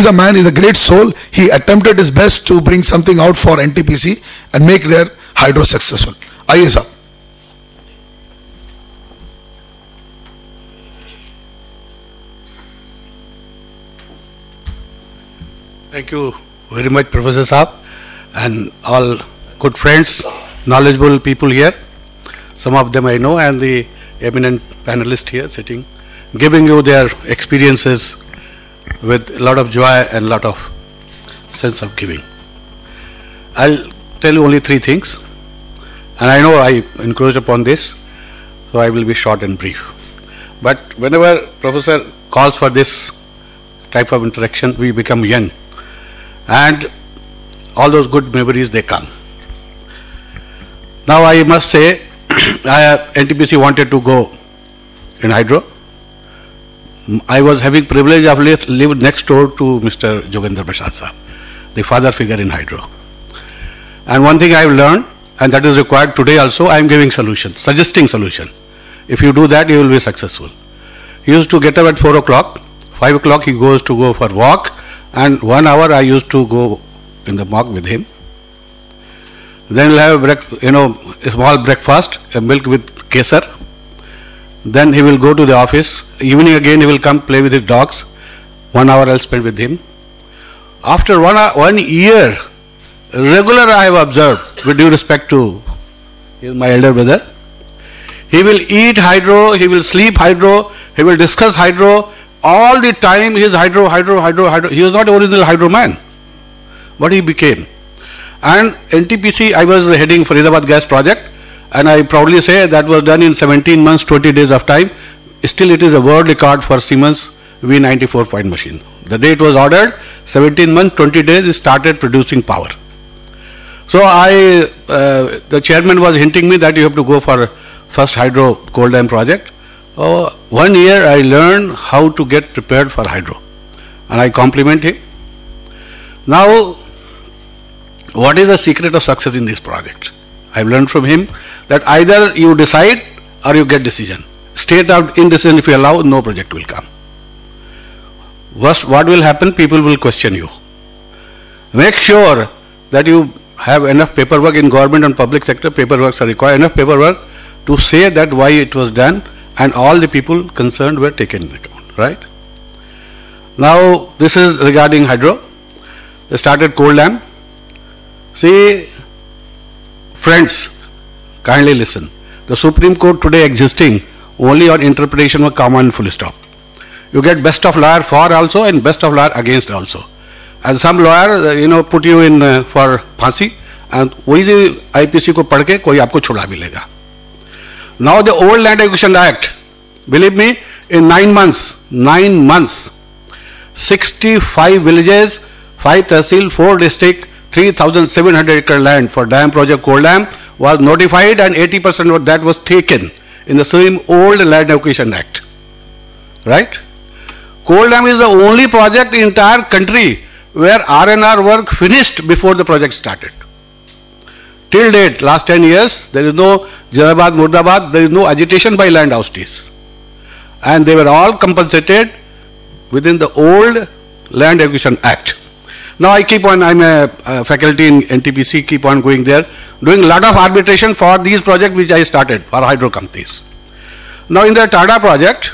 a man, he's a great soul. He attempted his best to bring something out for NTPC and make their hydro successful. आइए साहब. Thank you very much, Professor Saab, and all good friends, knowledgeable people here. Some of them I know, and the eminent panelists here sitting, giving you their experiences with a lot of joy and a lot of sense of giving. I'll tell you only three things, and I know I encroach upon this, so I will be short and brief. But whenever Professor calls for this type of interaction, we become young, and all those good memories, they come. Now I must say, NTPC wanted to go in hydro. I was having privilege of lived next door to Mr. Jogendra Prasad Saab, the father figure in hydro. And one thing I have learned, and that is required today also, I am giving solution, suggesting solution. If you do that, you will be successful. He used to get up at 4 o'clock, 5 o'clock he goes to go for walk, and 1 hour I used to go in the walk with him. Then he'll have a small breakfast, a milk with kesar. Then he will go to the office. Evening again he will come play with his dogs. 1 hour I'll spend with him. After 1 year, regular I have observed, with due respect to my elder brother, he will eat hydro, he will sleep hydro, he will discuss hydro. All the time he is hydro. He was not the original hydro man, but he became. And NTPC, I was heading Faridabad gas project, and I proudly say that was done in 17 months, 20 days of time. Still it is a world record for Siemens V94 point machine. The day it was ordered, 17 months, 20 days, it started producing power. So the chairman was hinting me that you have to go for first hydro coal dam project. 1 year I learned how to get prepared for hydro, and I compliment him. Now, what is the secret of success in this project? I have learned from him that either you decide or you get decision. State of indecision, if you allow, no project will come. Worst, what will happen? People will question you. Make sure that you have enough paperwork in government and public sector. Paperwork are required, enough paperwork to say that why it was done, and all the people concerned were taken into account, right? Now, this is regarding hydro. They started coal dam. See, friends, kindly listen. The Supreme Court today existing only on interpretation of comma and full stop. You get best of lawyer for also and best of lawyer against also. And some lawyer, put you in for phansi, and वही IPC को पढ़ के कोई आपको छुड़ा भी लेगा. Now the old Land Acquisition Act, believe me, in 9 months, 65 villages, 5 tehsil, 4 district, 3,700 acre land for dam project coal dam was notified, and 80% of that was taken in the same old Land Acquisition Act. Right? Coal dam is the only project in entire country where R&R work finished before the project started. Till date, last 10 years, there is no Jalabad, Murdabad, there is no agitation by land houses. And they were all compensated within the old Land Acquisition Act. Now I'm a faculty in NTPC, keep on going there, doing a lot of arbitration for these projects which I started for hydro companies. Now in the Tada project,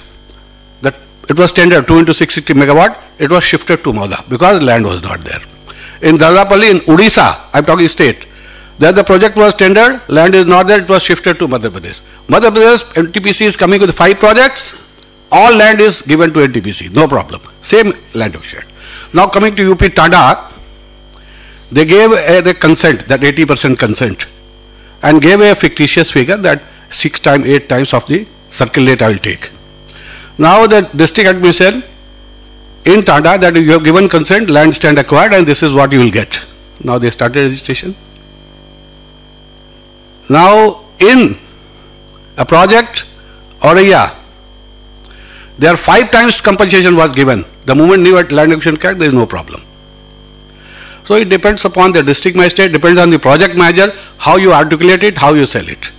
it was tendered 2 into 660 megawatt, it was shifted to Mauda because land was not there. In Dadapalli in Odisha, I'm talking state, there the project was tendered, land is not there, it was shifted to Madhya Pradesh. Madhya Pradesh, NTPC is coming with 5 projects, all land is given to NTPC, no problem. Same land acquisition. Now coming to UP Tada, they gave the consent, that 80% consent, and gave a fictitious figure that 6 times, 8 times of the circle rate I will take. Now the district administration in Tada that you have given consent, land stand acquired, and this is what you will get. Now they started registration. Now in a project Auraiya, there 5 times compensation was given. The moment new land acquisition act, there is no problem. So it depends upon the district magistrate, depends on the project manager, how you articulate it, how you sell it.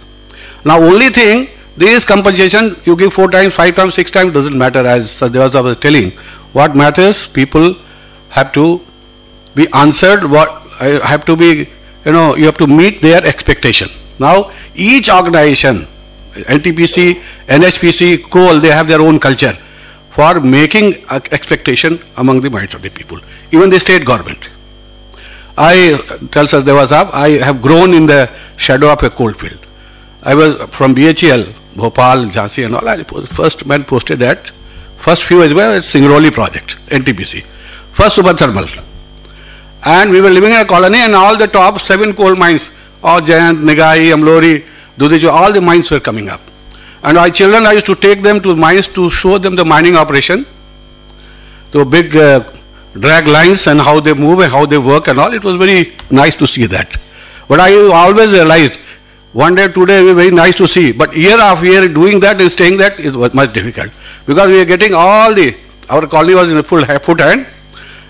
Now only thing, this compensation you give 4 times, 5 times, 6 times, doesn't matter, as Sadhyavasa was telling. What matters, people have to be answered, have to be, you have to meet their expectation. Now, each organization, NTPC, NHPC, coal, they have their own culture for making expectation among the minds of the people. Even the state government. I tell Sachdeva Sahab, I have grown in the shadow of a coal field. I was from BHEL, Bhopal, Jhansi and all. I first man posted that. First few years were Singrauli project, NTPC. First Super Thermal. And we were living in a colony and all the top 7 coal mines, Jayant, Nigai, Amlori, Dudiju, all the mines were coming up. And our children, I used to take them to mines to show them the mining operation, the big drag lines and how they move and how they work and all. It was very nice to see that. But I always realized, one day, 2 days, it was very nice to see. But year after year, doing that and staying that is much difficult. Because we are getting our colony was in a full foot hand.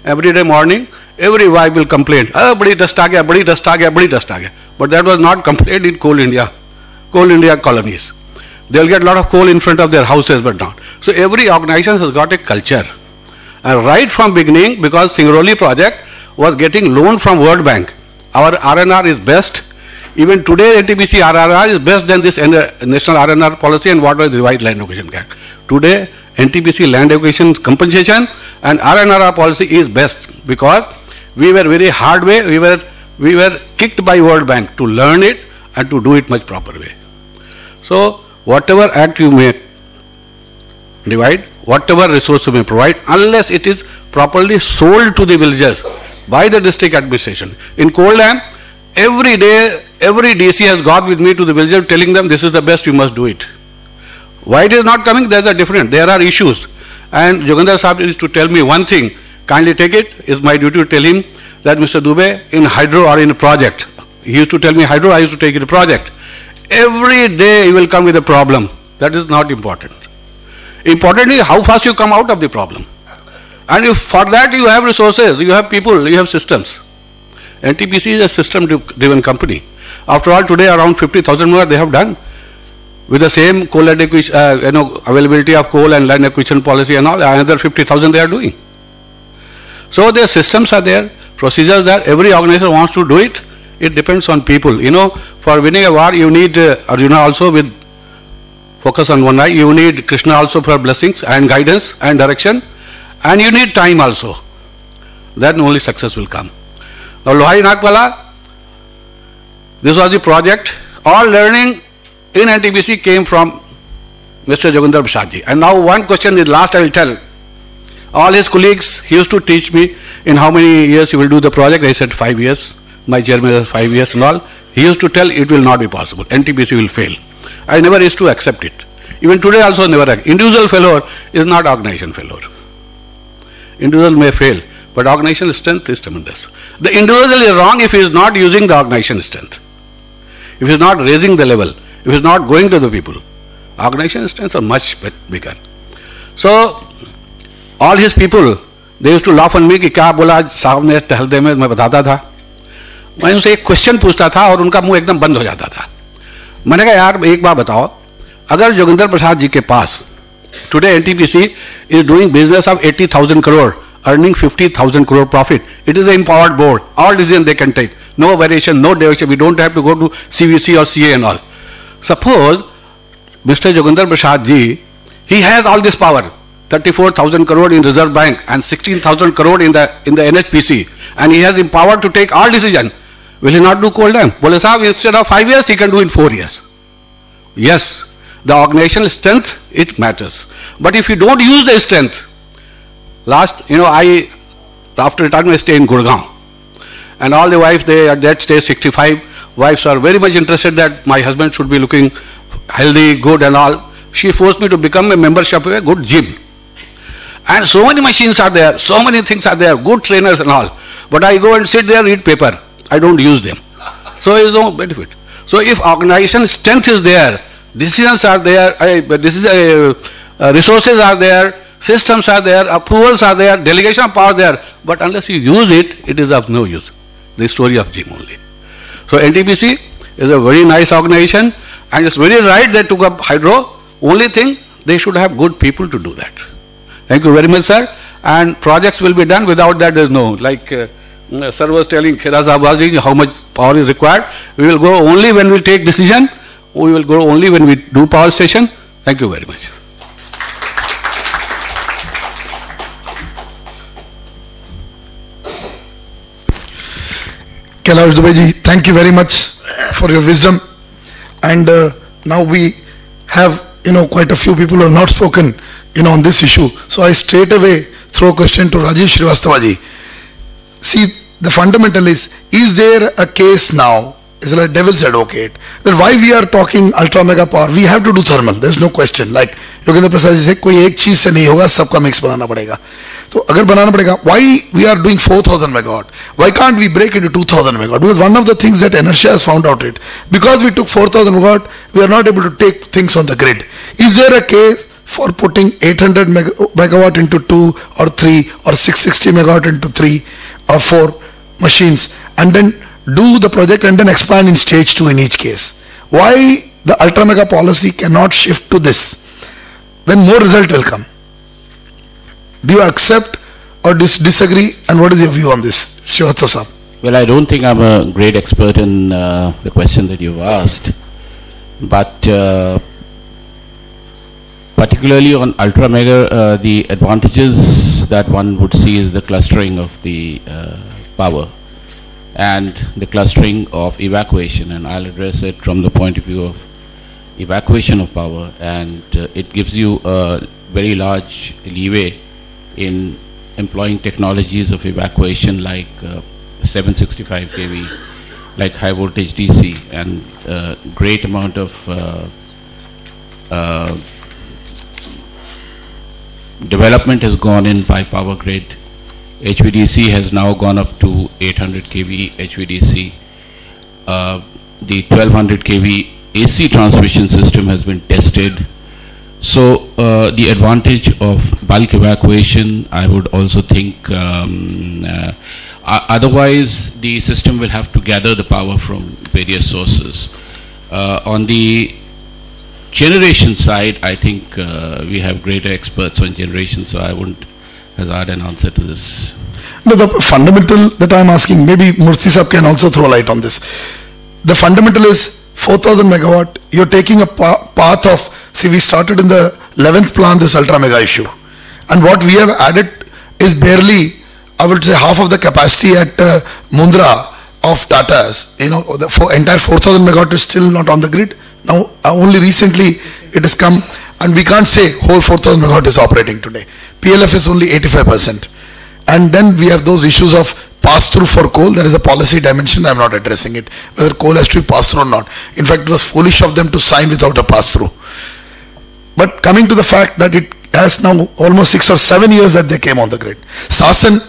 Every day morning, every wife will complain, badi dust aa gaya, badi dust aa gaya, badi dust aa gaya. But that was not complained in Coal India colonies. They'll get a lot of coal in front of their houses, but not. So every organization has got a culture. And right from beginning, because Singrauli project was getting loan from World Bank, our RNR is best. Even today, NTPC RRR is best than this national RNR policy and what was the revised land acquisition act. Today, NTPC land acquisition compensation and RNR policy is best because we were very hard way. We were kicked by World Bank to learn it and to do it much proper way. So whatever act you may divide, whatever resource you may provide, unless it is properly sold to the villagers by the district administration. In Coal Dam, every day, every DC has gone with me to the villagers telling them this is the best, you must do it. Why it is not coming? There are different. There are issues. And Jogendra Sahab used to tell me one thing, kindly take it, it's my duty to tell him that Mr. Dubey in hydro or in a project, he used to tell me hydro, I used to take it a project. Every day he will come with a problem. That is not important. Important is how fast you come out of the problem. And if for that you have resources, you have people, you have systems. NTPC is a system-driven company. After all, today around 50,000 more they have done. With the same coal land acquisition, availability of coal and land acquisition policy and all, another 50,000 they are doing. So their systems are there, procedures there. Every organization wants to do it. It depends on people. For winning a war, you need Arjuna also with focus on one eye. You need Krishna also for blessings and guidance and direction. And you need time also. Then only success will come. Now, Lohari Nagpala, this was the project. All learning in NTPC came from Mr. Jogendra Prasad ji. And now one question is last I will tell. All his colleagues, he used to teach me in how many years you will do the project. I said 5 years. My chairman says 5 years and all. He used to tell it will not be possible. NTPC will fail. I never used to accept it. Even today also never. Individual failure is not organization failure. Individual may fail, but organization strength is tremendous. The individual is wrong if he is not using the organization strength. If he is not raising the level. If he is not going to the people. Organization strengths are much bigger. So, all his people, they used to laugh on me कि क्या बोला साहब ने टहलते में मैं बताता था. मैं उनसे एक क्वेश्चन पूछता था और उनका मुंह एकदम बंद हो जाता था. मैंने कहा यार एक बात बताओ, अगर जोगेंद्र प्रसाद जी के पास today NTPC is doing business of 80,000 crore, earning 50,000 crore profit. It is an empowered board. All decisions they can take. No variation, no deviation. We don't have to go to CVC or CA and all. Suppose Mr. Jogendra Prasad ji, he has all this power. 34,000 crore in Reserve Bank and 16,000 crore in the NHPC, and he has empowered to take all decisions. Will he not do Coal Dam? Bole sahab, instead of 5 years, he can do in 4 years. Yes, the organizational strength, it matters. But if you don't use the strength, I after retirement I stay in Gurgaon, and all the wives, they at that stage 65, wives are very much interested that my husband should be looking healthy, good and all. She forced me to become a membership of a good gym. And so many machines are there, so many things are there, good trainers and all. But I go and sit there, read paper. I don't use them. So there is no benefit. So if organization strength is there, decisions are there, resources are there, systems are there, approvals are there, delegation of power there, but unless you use it, it is of no use. The story of gym only. So NTPC is a very nice organization, and it's very right they took up hydro. Only thing, they should have good people to do that. Thank you very much, sir. And projects will be done. Without that, there is no, like sir was telling, Khera Sahab was asking how much power is required. We will go only when we take decision. We will go only when we do power station. Thank you very much. Kailash Dubey ji, thank you very much for your wisdom. And now we have, quite a few people who have not spoken, on this issue. So I straight away throw a question to Rajiv Srivastava ji. See, the fundamental is there a case now, is like devil's advocate, that why we are talking ultra mega power, we have to do thermal, there is no question. Like Yogendra Prasad ji said, कोई एक चीज से नहीं होगा, सबका mix बनाना पड़ेगा. तो अगर बनाना पड़ेगा, why we are doing 4,000 megawatt? Why can't we break into 2,000 megawatt? Because one of the things that inertia has found out because we took 4,000 megawatt, we are not able to take things on the grid. Is there a case for putting 800 megawatt into 2 or 3 or 660 megawatt into 3 or 4 machines and then do the project and then expand in stage 2 in each case? Why the ultra mega policy cannot shift to this? Then more result will come. Do you accept or disagree, and what is your view on this? Srivastava Sahab. Well, I don't think I'm a great expert in the question that you've asked, but particularly on ultra mega, the advantages that one would see is the clustering of the power and the clustering of evacuation, and I'll address it from the point of view of evacuation of power, and it gives you a very large leeway in employing technologies of evacuation like 765 kV, like high voltage DC, and great amount of development has gone in by power grid. HVDC has now gone up to 800 kV HVDC. The 1200 kV AC transmission system has been tested. So the advantage of bulk evacuation, I would also think, otherwise the system will have to gather the power from various sources. On the generation side, I think we have greater experts on generation, so I wouldn't hazard an answer to this. No, the fundamental that I am asking, maybe Murthy Sahab can also throw light on this. The fundamental is 4,000 megawatt, you're taking a path of, see, we started in the 11th plan this ultra mega issue, and what we have added is barely, I would say, half of the capacity at Mundra of Tata's. The entire 4,000 megawatt is still not on the grid. Now only recently it has come, and we can't say whole 4,000 megawatt is operating today. PLF is only 85%. And then we have those issues of pass-through for coal. There is a policy dimension. I am not addressing it, whether coal has to be passed through or not. In fact, it was foolish of them to sign without a pass-through. But coming to the fact that it has now almost 6 or 7 years that they came on the grid. Sasan,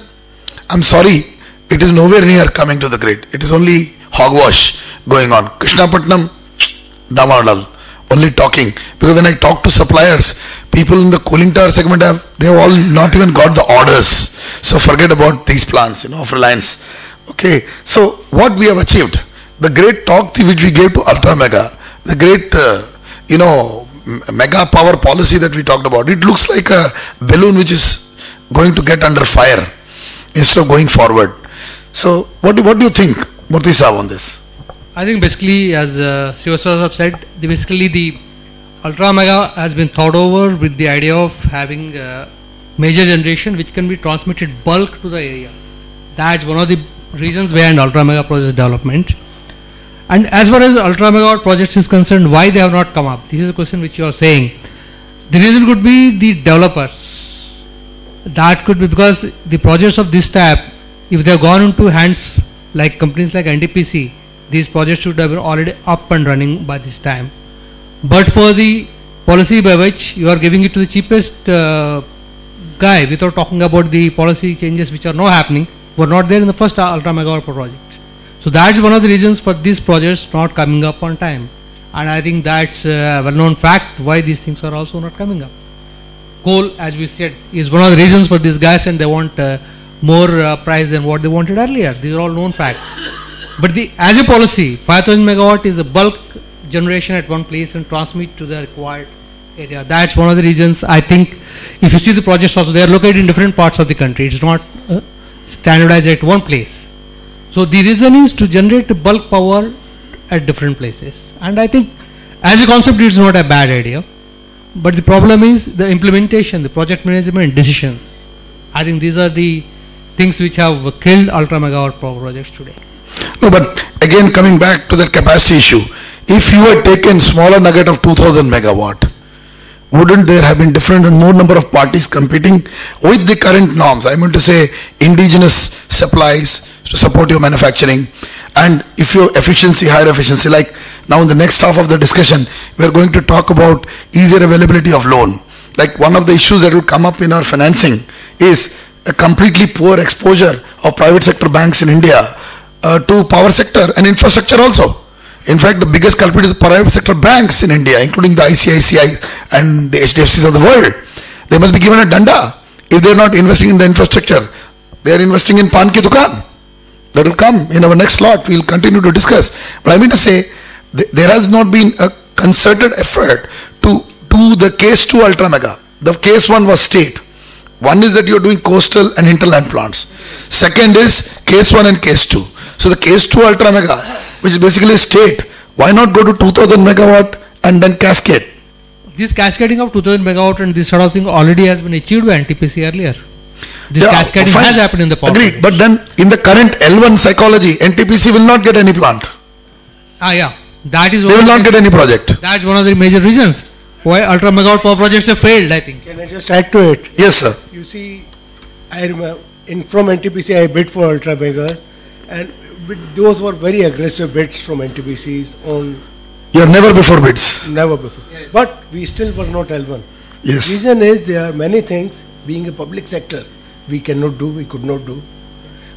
I'm sorry, it is nowhere near coming to the grid. It is only hogwash going on. Krishnapatnam, Damadal, only talking. Because when I talk to suppliers, people in the cooling tower segment they have all not even got the orders. So forget about these plants, of Reliance. Okay, so what we have achieved, the great talk which we gave to ultra mega, the great, mega power policy that we talked about, it looks like a balloon which is going to get under fire instead of going forward. So what do you think, Murthy Sahab, on this? I think basically, as Srivastava said, basically the ultra mega has been thought over with the idea of having major generation which can be transmitted bulk to the areas. That's one of the reasons behind ultra mega project development. And as far as ultra mega projects is concerned, why they have not come up? This is a question which you are saying. The reason could be the developers. That could be because the projects of this type, if they have gone into hands like companies like NTPC, these projects should have been already up and running by this time. But for the policy by which you are giving it to the cheapest guy without talking about the policy changes which are now happening, were not there in the first ultra megawatt project. So that's one of the reasons for these projects not coming up on time. And I think that's a well-known fact why these things are also not coming up. Coal, as we said, is one of the reasons for these guys, and they want more price than what they wanted earlier. These are all known facts. But as a policy, 5,000 megawatt is a bulk generation at one place and transmit to the required area. That's one of the reasons I think if you see the projects also, they are located in different parts of the country. It's not standardized at one place. So the reason is to generate bulk power at different places. And I think as a concept it's not a bad idea. But the problem is the implementation, the project management, decisions. I think these are the things which have killed ultra megawatt power projects today. No, but again coming back to that capacity issue, if you had taken smaller nugget of 2000 megawatt, wouldn't there have been different and more number of parties competing with the current norms? I mean to say indigenous supplies to support your manufacturing, and if your efficiency, higher efficiency, like now in the next half of the discussion, we are going to talk about easier availability of loan. Like one of the issues that will come up in our financing is a completely poor exposure of private sector banks in India to power sector and infrastructure also. In fact, the biggest culprit is private sector banks in India, including the ICICI and the HDFCs of the world. They must be given a danda if they are not investing in the infrastructure. They are investing in pan ki dukan. That will come in our next slot. We will continue to discuss. But I mean to say, there has not been a concerted effort to do the case 2 ultra mega. The case 1 was state. One is that you are doing coastal and hinterland plants. Second is case 1 and case 2. So the case 2 ultra mega, which is basically state, why not go to 2000 megawatt and then cascade? This cascading of 2000 megawatt and this sort of thing already has been achieved by NTPC earlier. This cascading has happened in the power. Agreed, but then in the current L1 psychology, NTPC will not get any plant. Yeah, that is. They will not get any project. That's one of the major reasons why ultra megawatt power projects have failed, I think. Can I just add to it? Yes, sir. You see, I remember from NTPC I bid for ultra mega, and those were very aggressive bids from NTPC's on. You are never before bids. Never before. Yes. But we still were not L1. Yes. Reason is there are many things being a public sector we cannot do, we could not do.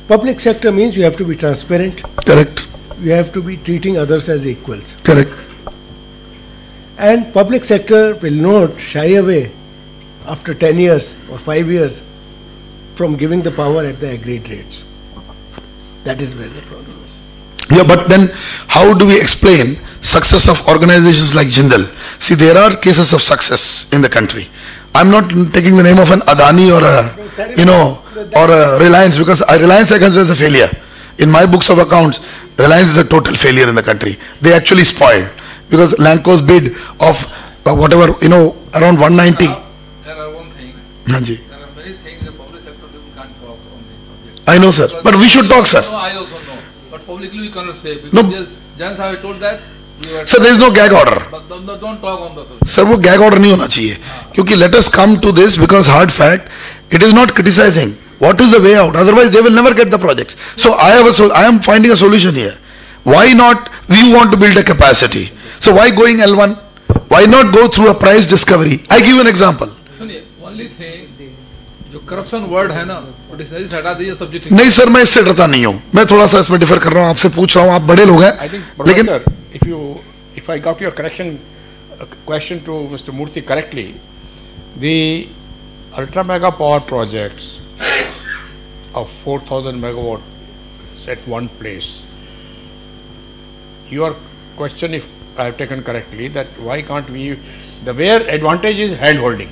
Public sector means you have to be transparent. Correct. You have to be treating others as equals. Correct. And public sector will not shy away after 10 years or 5 years from giving the power at the agreed rates. That is where the problem is. Yeah, but then how do we explain success of organizations like Jindal? See, there are cases of success in the country. I'm not taking the name of an Adani or a, or a Reliance, because Reliance I consider as a failure. In my books of accounts, Reliance is a total failure in the country. They actually spoiled because Lanco's bid of whatever, around 190. There are one thing. Hanji. There are many things the public sector can't talk on this subject. I know, sir. But we should talk, sir. No, I also know. But publicly we cannot say. Because No. Just how I told that. Sir, there is no gag order. But don't talk on the subject. Sir, वो gag order नहीं होना चाहिए. क्योंकि let us come to this because hard fact, it is not criticizing. What is the way out? Otherwise, they will never get the projects. So I am finding a solution here. Why not? We want to build a capacity. So why going L1? Why not go through a price discovery? I give you an example. सुनिए, only thing, जो corruption word है ना, वो dictionary से हटा दीजिए subject. नहीं sir, मैं इससे डरता नहीं हूँ. मैं थोड़ा सा इसमें डिफर कर रहा हूँ. आपसे पूछ रहा हूँ. आप बड़े लोग हैं. I think, Professor, if I got your question to Mr. Murthy correctly, the ultra mega power projects of 4,000 megawatts at one place. Your question, if I have taken correctly, that why can't we, the where advantage is hand holding,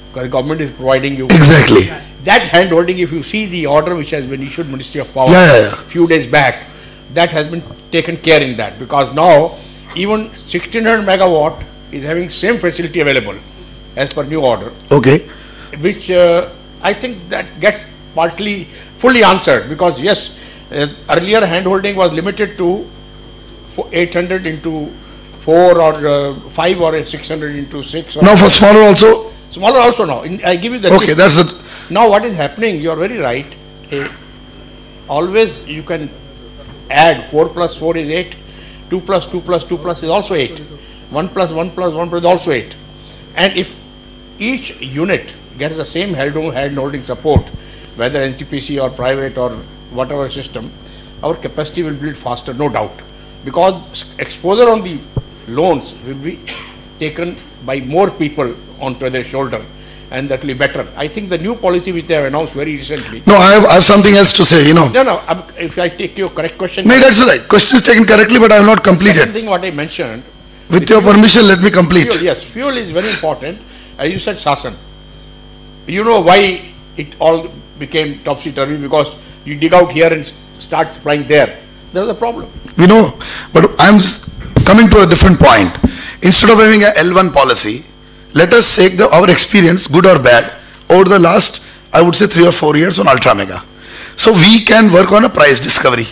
because the government is providing you. Exactly. That hand holding, if you see the order which has been issued Ministry of Power few days back, that has been taken care in that, because now even 1600 megawatt is having same facility available as per new order. Okay. Which I think that gets partly fully answered, because yes, earlier hand holding was limited to 800 into 4 or 5 or 600 into 6. Now for smaller also? Smaller also now. I give you the Okay, that's it. Now what is happening, you are very right. Always you can add 4 plus 4 is 8, 2 plus 2 plus 2 plus is also 8, 1 plus 1 plus 1 plus is also 8. And if each unit gets the same hand holding support, whether NTPC or private or whatever system, our capacity will build faster, no doubt. Because exposure on the loans will be taken by more people onto their shoulder, and that will be better. I think the new policy which they have announced very recently. No, I have something else to say, No, if I take your correct question. No, that's right. Question is taken correctly, but I have not completed. Second thing what I mentioned, With your permission, let me complete. Fuel, yes, fuel is very important. As you said, Sasan. You know why it all became topsy-turvy? Because you dig out here and start supplying there. There's a problem. We know, but I'm coming to a different point. Instead of having a L1 policy, let us take our experience, good or bad, over the last, I would say 3 or 4 years on Ultra Mega. So we can work on a price discovery.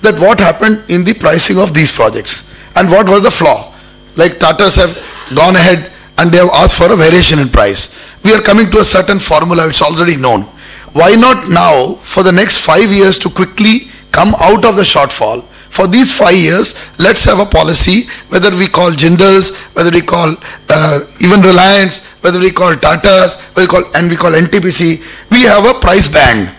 That what happened in the pricing of these projects and what was the flaw. Like Tatas have gone ahead and they have asked for a variation in price. We are coming to a certain formula, it's already known. Why not now, for the next 5 years, to quickly come out of the shortfall? For these 5 years, let's have a policy, whether we call Jindals, whether we call even Reliance, whether we call Tatas, we call NTPC, we have a price band.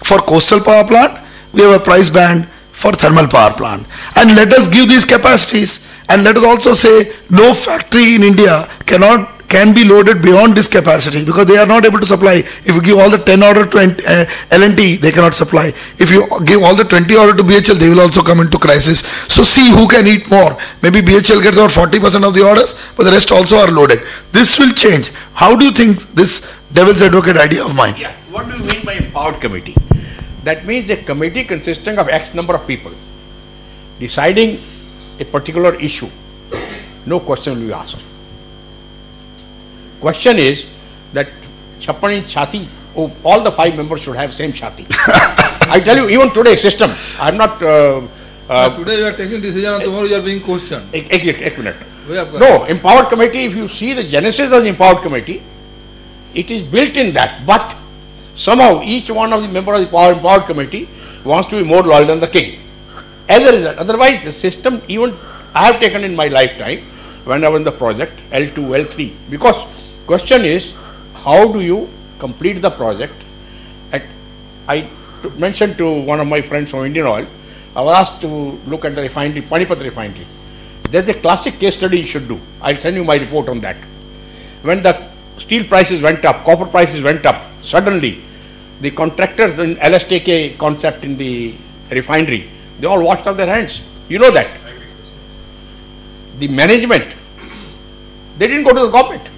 For coastal power plant, we have a price band for thermal power plant. And let us give these capacities. And let us also say, no factory in India can be loaded beyond this capacity because they are not able to supply. If you give all the 10 order to L&T, they cannot supply. If you give all the 20 order to BHL, they will also come into crisis. So see who can eat more. Maybe BHL gets about 40% of the orders, but the rest also are loaded. This will change. How do you think this devil's advocate idea of mine? Yeah. What do you mean by empowered committee? That means a committee consisting of X number of people deciding a particular issue. No question will be asked. Question is that Chappan in Chati, all the 5 members should have same Chati. I tell you, even today system, I am not... today you are taking decision and tomorrow you are being questioned. No, empowered committee, if you see the genesis of the empowered committee, it is built in that. But somehow each one of the members of the empowered committee wants to be more loyal than the king. As a result, otherwise the system, even I have taken in my lifetime, when I was in the project, L2, L3, because question is, how do you complete the project? I mentioned to one of my friends from Indian Oil, I was asked to look at the refinery, Panipat refinery. There's a classic case study you should do. I'll send you my report on that. When the steel prices went up, copper prices went up, suddenly the contractors in LSTK concept in the refinery, they all washed off their hands. You know that. The management, they didn't go to the government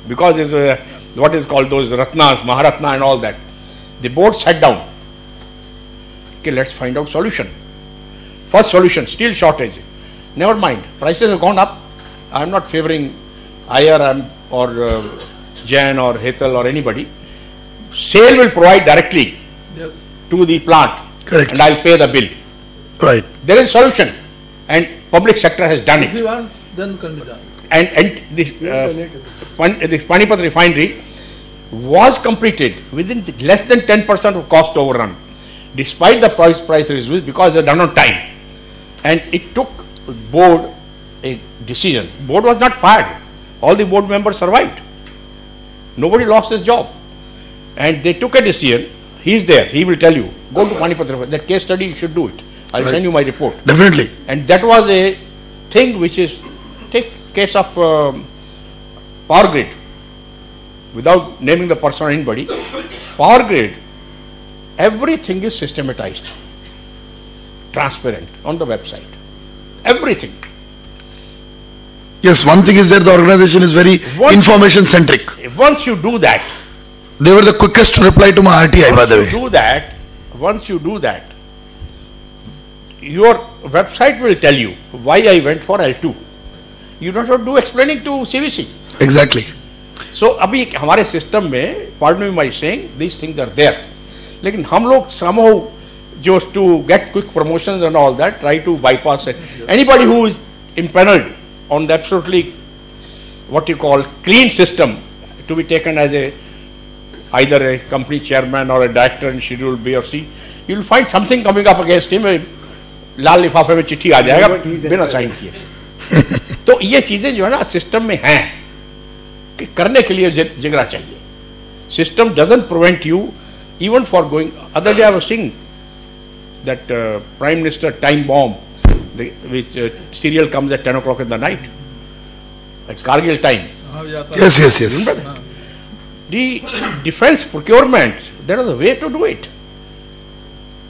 because there's what is called those Ratnas, Maharatna and all that. The board sat down. Okay, let's find out solution. First solution, steel shortage. Never mind, prices have gone up. I'm not favoring IR or Jain or Hetal or anybody. SAIL will provide directly to the plant. Correct. And I'll pay the bill. Right. There is solution. And public sector has done it. If you want, then can be done. And this Panipat refinery was completed within less than 10% of cost overrun, despite the price reduced because they are done on time. And it took board a decision. Board was not fired. All the board members survived. Nobody lost his job. And they took a decision. He is there. He will tell you. Go to Panipat refinery. That case study, you should do it. I'll send you my report. Definitely. And that was a thing which is, take case of Power Grid, without naming the person or anybody. Power Grid, everything is systematized, transparent on the website. Everything. Yes, one thing is that the organization is very information centric. Once you do that, they were the quickest to reply to my RTI, by the way. Once you do that, your website will tell you why I went for L2. You don't have to do explaining to CVC. Exactly. So, abhi hamare system mein, pardon me by saying, these things are there. Lekin hum log somehow just to get quick promotions and all that, try to bypass it. Anybody who is impaneled on the absolutely, what you call, clean system to be taken as either a company chairman or a director in Schedule B or C, you will find something coming up against him. लाल लिफाफे में चिट्ठी आ जाएगा बिना sign किए. तो ये चीजें जो है ना सिस्टम में हैं कि करने के लिए जिगरा चाहिए. System doesn't prevent you even for going. Other day I was seeing that prime minister time bomb which serial comes at 10 o'clock in the night at Kargil time. Yes. The defense procurement, there is a way to do it.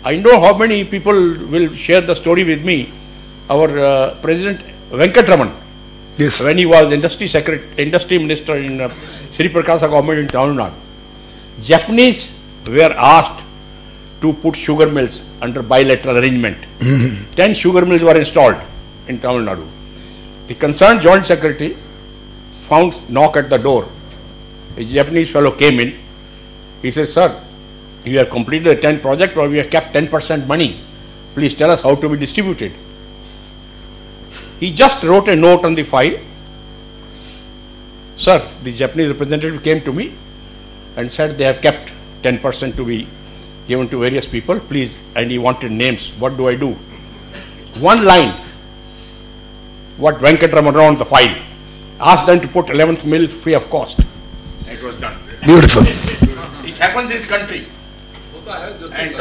I know how many people will share the story with me. Our president Venkatraman, Yes. when he was industry minister in Sri Prakasa government in Tamil Nadu, Japanese were asked to put sugar mills under bilateral arrangement. 10 sugar mills were installed in Tamil Nadu. The concerned joint secretary found knock at the door. A Japanese fellow came in. He says, "Sir, you have completed the 10 project, or we have kept 10% money. Please tell us how to be distributed." He just wrote a note on the file. "Sir, the Japanese representative came to me and said they have kept 10% to be given to various people. Please," and he wanted names. "What do I do?" One line. What Venkatraman wrote on the file. Asked them to put 11th mill free of cost. It was done. Beautiful. It happened in this country. And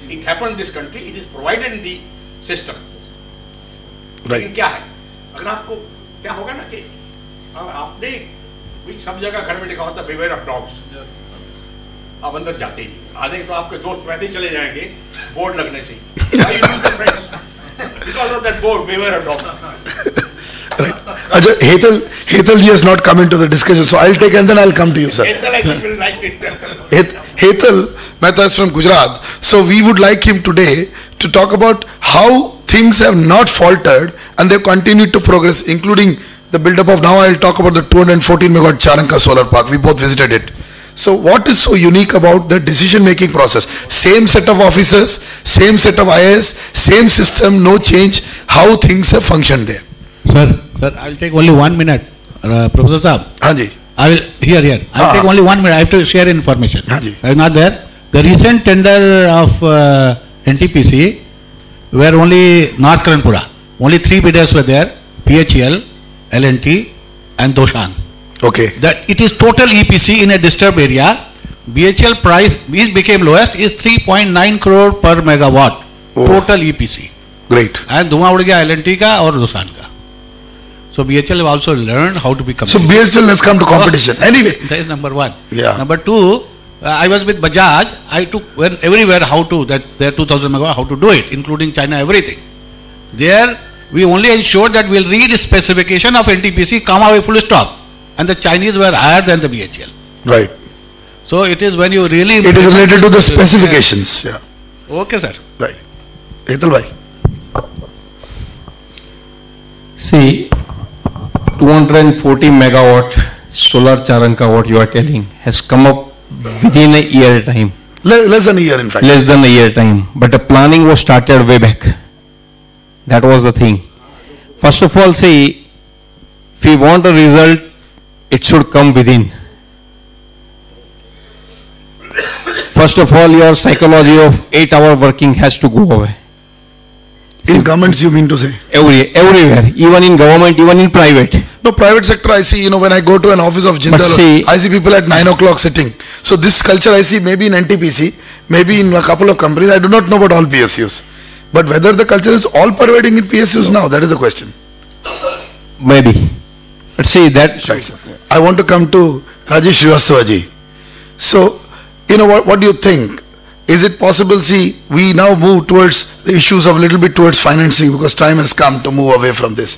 it happened in this country. It is provided in the system. लेकिन क्या है, अगर आपको क्या होगा ना कि आपने भी सब जगह घर में लिखा होता है beware of dogs, आप अंदर जाते ही नहीं, आधे तो आपके दोस्त वैसे ही चले जाएंगे बोर्ड लगने से, why you lose the friends? Because of that board, beware of dogs. Right. Ajay, Hetal ji has not come into the discussion, so I'll take and then I'll come to you, sir. Hetal actually will like it. Hetal Mehta is from Gujarat, so we would like him today to talk about how things have not faltered and they've continued to progress, including the build-up of, now I'll talk about the 214 megawatt Charanka solar park. We both visited it. So what is so unique about the decision-making process? Same set of officers, same set of IAS, same system, no change, how things have functioned there. Sir, I'll take only 1 minute. Professor Saab. Hanji. I will, here. I'll take only 1 minute. I have to share information. Hanji. I was not there. The recent tender of NTPC were only North Karanpura. Only 3 bidders were there, PHL, L&T and Doshan. Okay. That it is total EPC in a disturbed area. BHL price became lowest is 3.9 crore per megawatt. Oh. Total EPC. Great. And धुआं उड़ गया L&T का और Doshan का. So BHL have also learned how to be So competitive. BHL has come to competition. Anyway. That is number one. Yeah. Number two, I was with Bajaj. I took everywhere how to, that their 2000 megawatt, how to do it, including China, everything. There, we only ensured that we'll read the specification of NTPC, come away full stop. And the Chinese were higher than the BHL. Right. So it is when you really... It is related to the specifications. Yeah. Okay, sir. Right. Hetal bhai. See, 240 megawatt solar Charanka, what you are telling, has come up within a year time. Less than a year, in fact. Less than a year time. But the planning was started way back. That was the thing. First of all, see, if we want a result, it should come within. First of all, your psychology of 8-hour working has to go away. In governments, you mean to say? Everywhere, even in government, even in private. No, private sector I see, when I go to an office of Jindal, I see people at 9 o'clock sitting. So this culture I see maybe in NTPC, maybe in a couple of companies. I do not know about all PSUs. But whether the culture is all pervading in PSUs now, that is the question. Maybe. But see that... Right, sir. I want to come to Rajesh Srivastava ji. So, what do you think? Is it possible, see, we now move towards the issues of a little bit towards financing because time has come to move away from this.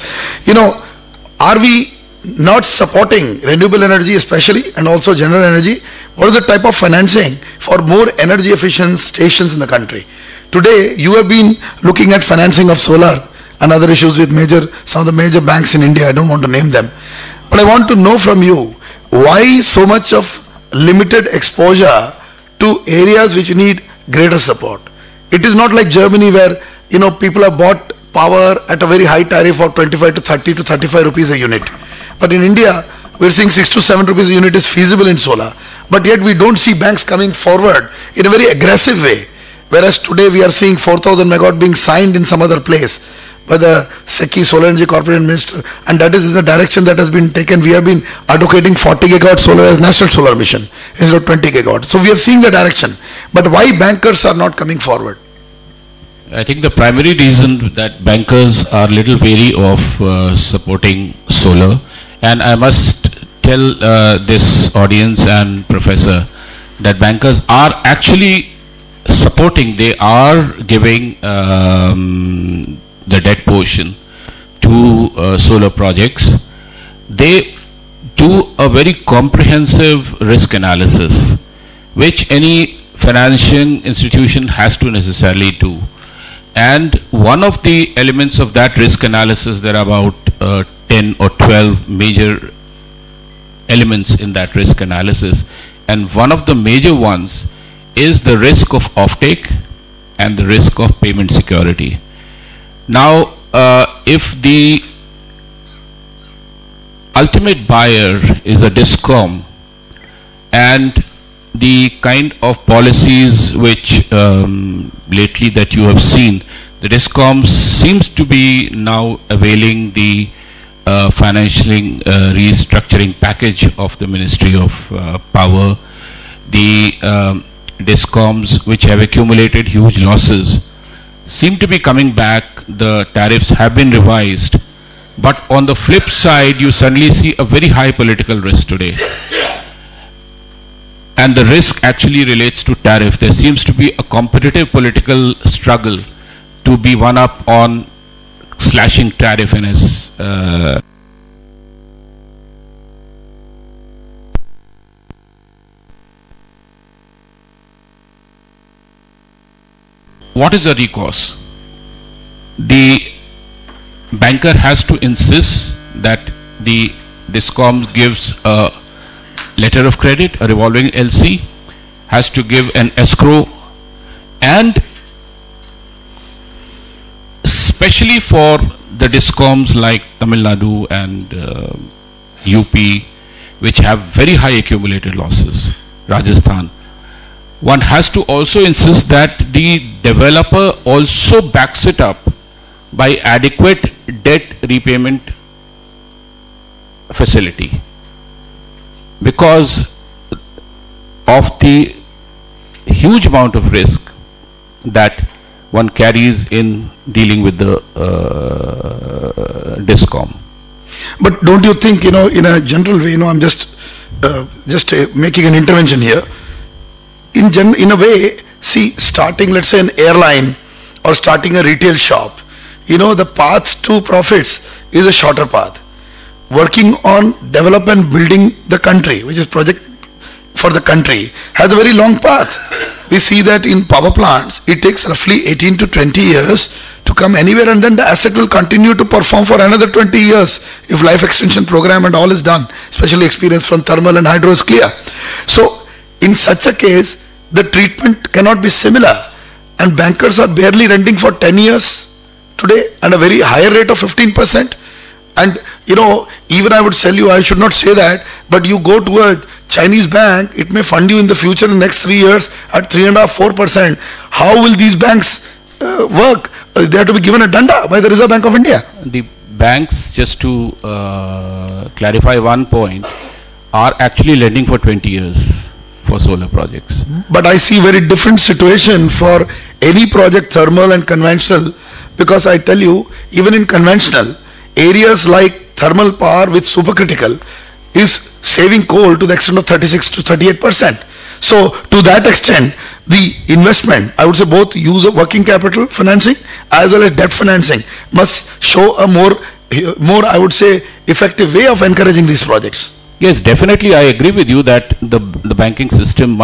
Are we not supporting renewable energy especially and also general energy? What is the type of financing for more energy efficient stations in the country? Today, you have been looking at financing of solar and other issues with some of the major banks in India. I don't want to name them. But I want to know from you, why so much of limited exposure to areas which need greater support? It is not like Germany where, people have bought power at a very high tariff of 25 to 30 to 35 rupees a unit. But in India, we're seeing 6 to 7 rupees a unit is feasible in solar. But yet we don't see banks coming forward in a very aggressive way. Whereas today we are seeing 4,000 megawatt being signed in some other place by the SECI Solar Energy Corporation Minister, and that is in the direction that has been taken. We have been advocating 40 gigawatt solar as national solar mission instead of 20 gigawatt. So we are seeing the direction. But why bankers are not coming forward? I think the primary reason that bankers are little wary of supporting solar, and I must tell this audience and professor that bankers are actually supporting, they are giving the debt portion do solar projects, they do a very comprehensive risk analysis, which any financial institution has to necessarily do. And one of the elements of that risk analysis, there are about 10 or 12 major elements in that risk analysis. And one of the major ones is the risk of offtake and the risk of payment security. Now, if the ultimate buyer is a DISCOM, and the kind of policies which lately that you have seen, the DISCOMs seems to be now availing the financial restructuring package of the Ministry of Power. The DISCOMs which have accumulated huge losses seem to be coming back. The tariffs have been revised, but on the flip side you suddenly see a very high political risk today. And the risk actually relates to tariff. There seems to be a competitive political struggle to be one up on slashing tariff in his what is the recourse? The banker has to insist that the DISCOM gives a letter of credit, a revolving LC, has to give an escrow, and especially for the DISCOMs like Tamil Nadu and UP, which have very high accumulated losses, Rajasthan, one has to also insist that the developer also backs it up by adequate debt repayment facility, because of the huge amount of risk that one carries in dealing with the DISCOM. But don't you think, in a general way, I'm just making an intervention here. In a way, see, starting, let's say, an airline or starting a retail shop, the path to profits is a shorter path. Working on development, building the country, which is project for the country, has a very long path. We see that in power plants, it takes roughly 18 to 20 years to come anywhere, and then the asset will continue to perform for another 20 years if life extension program and all is done, especially experience from thermal and hydro is clear. So, in such a case, the treatment cannot be similar, and bankers are barely lending for 10 years today and a very higher rate of 15%. And even I would tell you, I should not say that, but you go to a Chinese bank, it may fund you in the future in the next 3 years at 3.5–4%. How will these banks work? They have to be given a danda by the Reserve Bank of India. The banks, just to clarify one point, are actually lending for 20 years for solar projects. But I see very different situation for any project, thermal and conventional, because I tell you, even in conventional, areas like thermal power with supercritical is saving coal to the extent of 36 to 38%. So to that extent, the investment, I would say both use of working capital financing as well as debt financing must show a more I would say effective way of encouraging these projects. Yes, definitely I agree with you that the banking system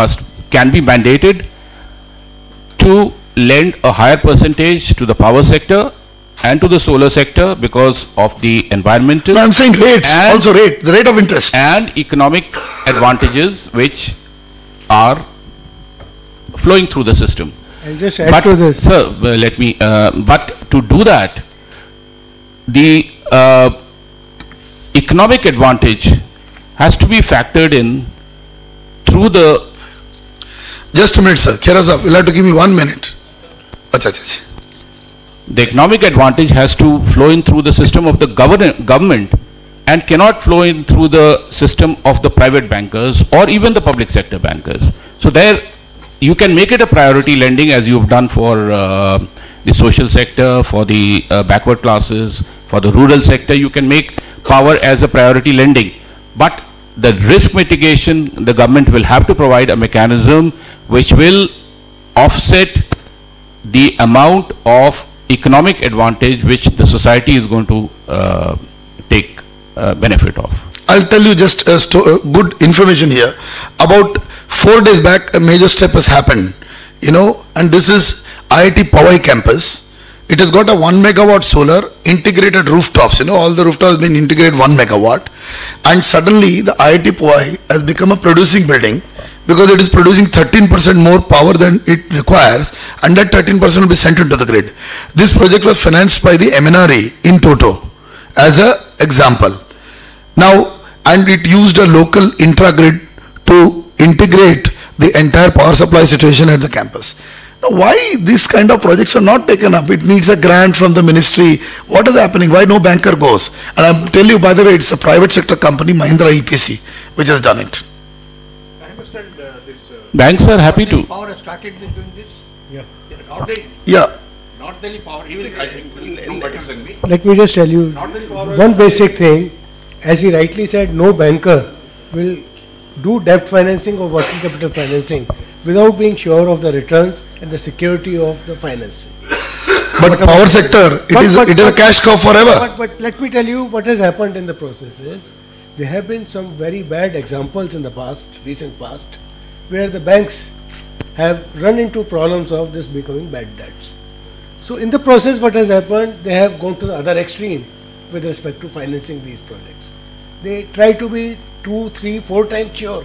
can be mandated to lend a higher percentage to the power sector and to the solar sector because of the environmental. No, I'm saying rates, also the rate of interest. And economic advantages which are flowing through the system. I'll just add to this. Sir, let me, but to do that, the economic advantage has to be factored in through the... Just a minute, sir. Khera sahab, you'll have to give me 1 minute. The economic advantage has to flow in through the system of the government and cannot flow in through the system of the private bankers or even the public sector bankers. So there you can make it a priority lending as you've done for the social sector, for the backward classes, for the rural sector. You can make power as a priority lending. But the risk mitigation, the government will have to provide a mechanism which will offset the amount of economic advantage which the society is going to take benefit of. I'll tell you just good information here. About 4 days back, a major step has happened, and this is IIT Powai campus. It has got a 1 megawatt solar integrated rooftops, all the rooftops have been integrated 1 megawatt. And suddenly the IIT Powai has become a producing building because it is producing 13% more power than it requires, and that 13% will be sent into the grid. This project was financed by the MNRE in Toto as an example. Now, and it used a local intra-grid to integrate the entire power supply situation at the campus. Now, why these kind of projects are not taken up? It needs a grant from the ministry. What is happening? Why no banker goes? And I'll tell you, by the way, it's a private sector company, Mahindra EPC, which has done it. I understand this. Banks are happy to. Power has started doing this. Yeah. Not Delhi Power. He will, I think, know better than me. Let me just tell you one basic thing. As he rightly said, no banker will do debt financing or working capital financing without being sure of the returns and the security of the financing. But power sector, it is a cash cow forever. But let me tell you what has happened in the process is, there have been some very bad examples in the past, recent past, where the banks have run into problems of this becoming bad debts. So in the process, what has happened, they have gone to the other extreme with respect to financing these projects. They try to be 2, 3, 4 times sure.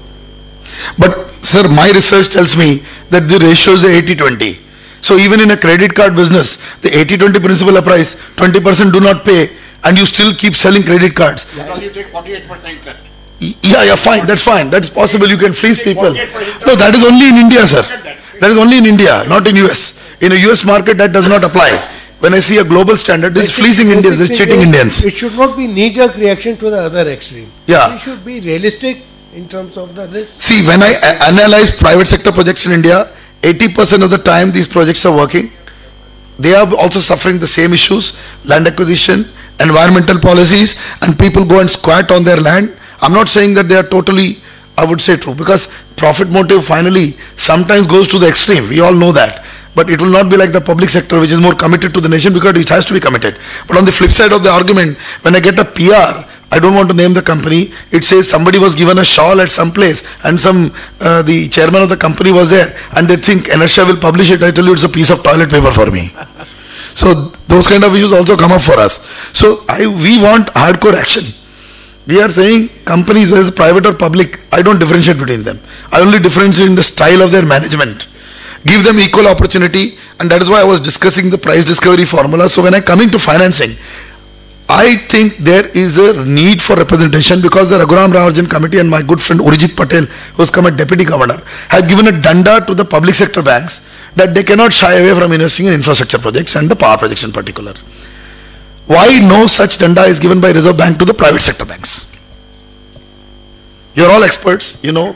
But sir, my research tells me that the ratio is the 80-20. So even in a credit card business, the 80-20 principal applies, 20% do not pay, and you still keep selling credit cards. Because you take 48% interest. Yeah, fine, that's fine. That's possible, you can fleece people. No, that is only in India, sir. That is only in India, not in US. In a US market, that does not apply. When I see a global standard, this is fleecing Indians, this is cheating Indians. It should not be knee-jerk reaction to the other extreme. Yeah. We should be realistic in terms of the risk. See, when I analyze private sector projects in India, 80% of the time these projects are working. They are also suffering the same issues, land acquisition, environmental policies, and people go and squat on their land. I'm not saying that they are totally, I would say, true, because profit motive finally sometimes goes to the extreme. We all know that. But it will not be like the public sector, which is more committed to the nation, because it has to be committed. But on the flip side of the argument, when I get a PR, I don't want to name the company, it says somebody was given a shawl at some place and the chairman of the company was there and they think Inertia will publish it. I tell you, it's a piece of toilet paper for me. So those kind of issues also come up for us. So we want hardcore action. We are saying companies, whether it's private or public, I don't differentiate between them. I only differentiate in the style of their management. Give them equal opportunity, and that is why I was discussing the price discovery formula. So when I come into financing, I think there is a need for representation, because the Raghuram Rajan committee and my good friend Urijit Patel, who has come as deputy governor, have given a danda to the public sector banks that they cannot shy away from investing in infrastructure projects and the power projects in particular. Why no such danda is given by Reserve Bank to the private sector banks? You're all experts, you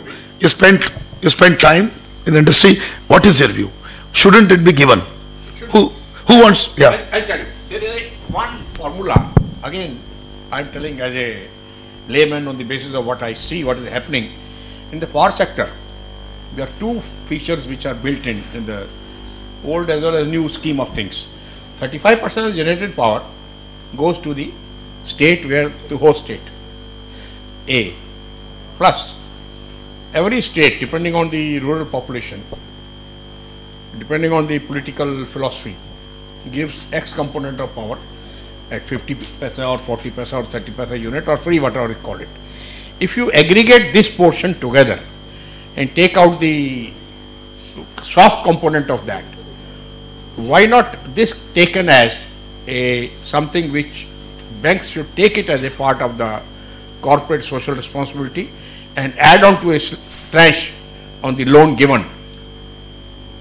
spent time in the industry. What is your view? Shouldn't it be given? Who wants? Yeah. I'll tell you. There is one formula. Again, I'm telling as a layman on the basis of what I see, what is happening in the power sector. There are two features which are built in the old as well as new scheme of things. 35% of generated power goes to the state where the host state. A. Plus, every state, depending on the rural population, depending on the political philosophy, gives X component of power at 50 paisa or 40 paisa or 30 paisa unit or free, whatever you call it. If you aggregate this portion together and take out the soft component of that, why not this taken as something which banks should take it as a part of the corporate social responsibility and add on to a tranche on the loan given,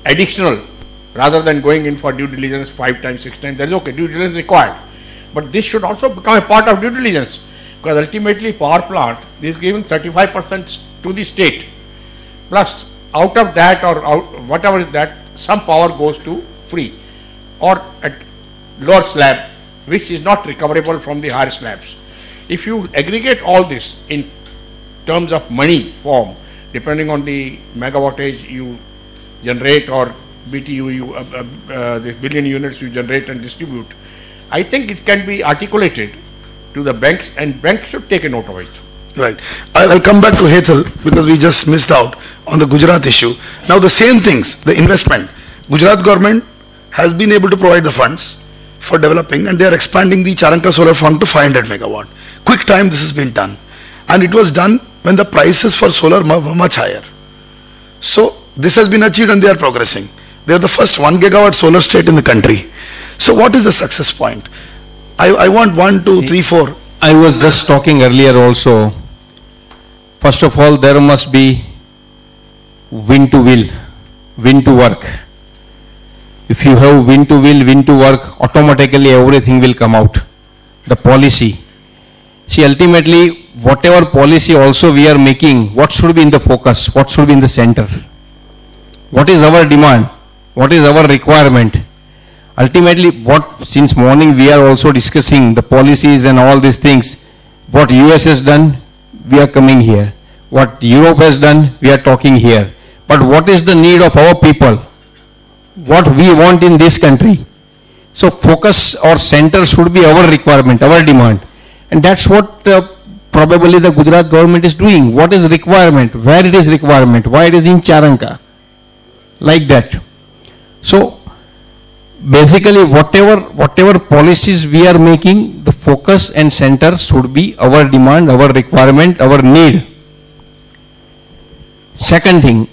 additional, rather than going in for due diligence 5 times, 6 times. That is okay, due diligence required. But this should also become a part of due diligence, because ultimately power plant is giving 35% to the state, plus out of that or whatever is that, some power goes to free or at lower slab, which is not recoverable from the higher slabs. If you aggregate all this in terms of money form, depending on the megawattage you generate or BTU, the billion units you generate and distribute, I think it can be articulated to the banks, and banks should take a note of it. Right. I'll come back to Hetal because we just missed out on the Gujarat issue. Now the same things, the investment. Gujarat government has been able to provide the funds for developing, and they are expanding the Charanka solar farm to 500 megawatt. Quick time this has been done. And it was done when the prices for solar were much higher. So this has been achieved and they are progressing. They are the first 1 gigawatt solar state in the country. So what is the success point? I want 1, 2, 3, 4. I was just talking earlier also. First of all, there must be wind to will, wind to work. If you have wind to will, wind to work, automatically everything will come out. The policy. See, ultimately, whatever policy also we are making, what should be in the focus? What should be in the center? What is our demand? What is our requirement? Ultimately, since morning we are also discussing the policies and all these things. What US has done, we are coming here. What Europe has done, we are talking here. But what is the need of our people? What we want in this country? So focus or center should be our requirement, our demand. And that's what probably the Gujarat government is doing. What is requirement? Where it is requirement? Why it is in Charanka? Like that. So basically whatever policies we are making, the focus and center should be our demand, our requirement, our need. Second thing,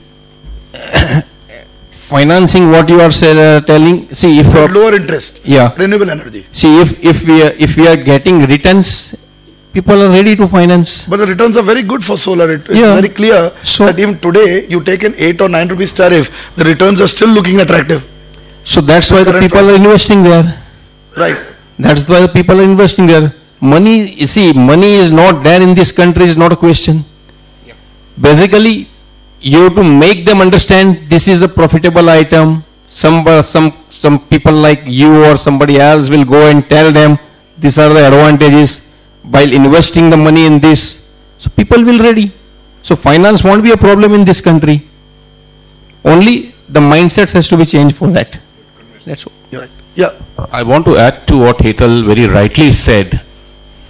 financing what you are telling, see if lower interest, yeah, renewable energy. See if we are getting returns, people are ready to finance. But the returns are very good for solar. It's very clear that even today you take an 8 or 9 rupees tariff, the returns are still looking attractive. So that's why the people are investing there. Right. That's why the people are investing there. Money, you see, money is not there in this country is not a question. Yeah. Basically, you have to make them understand this is a profitable item. Some people like you or somebody else will go and tell them these are the advantages while investing the money in this. So people will ready. So finance won't be a problem in this country. Only the mindset has to be changed for that. That's all. Yeah. Right. Yeah. I want to add to what Hetal very rightly said.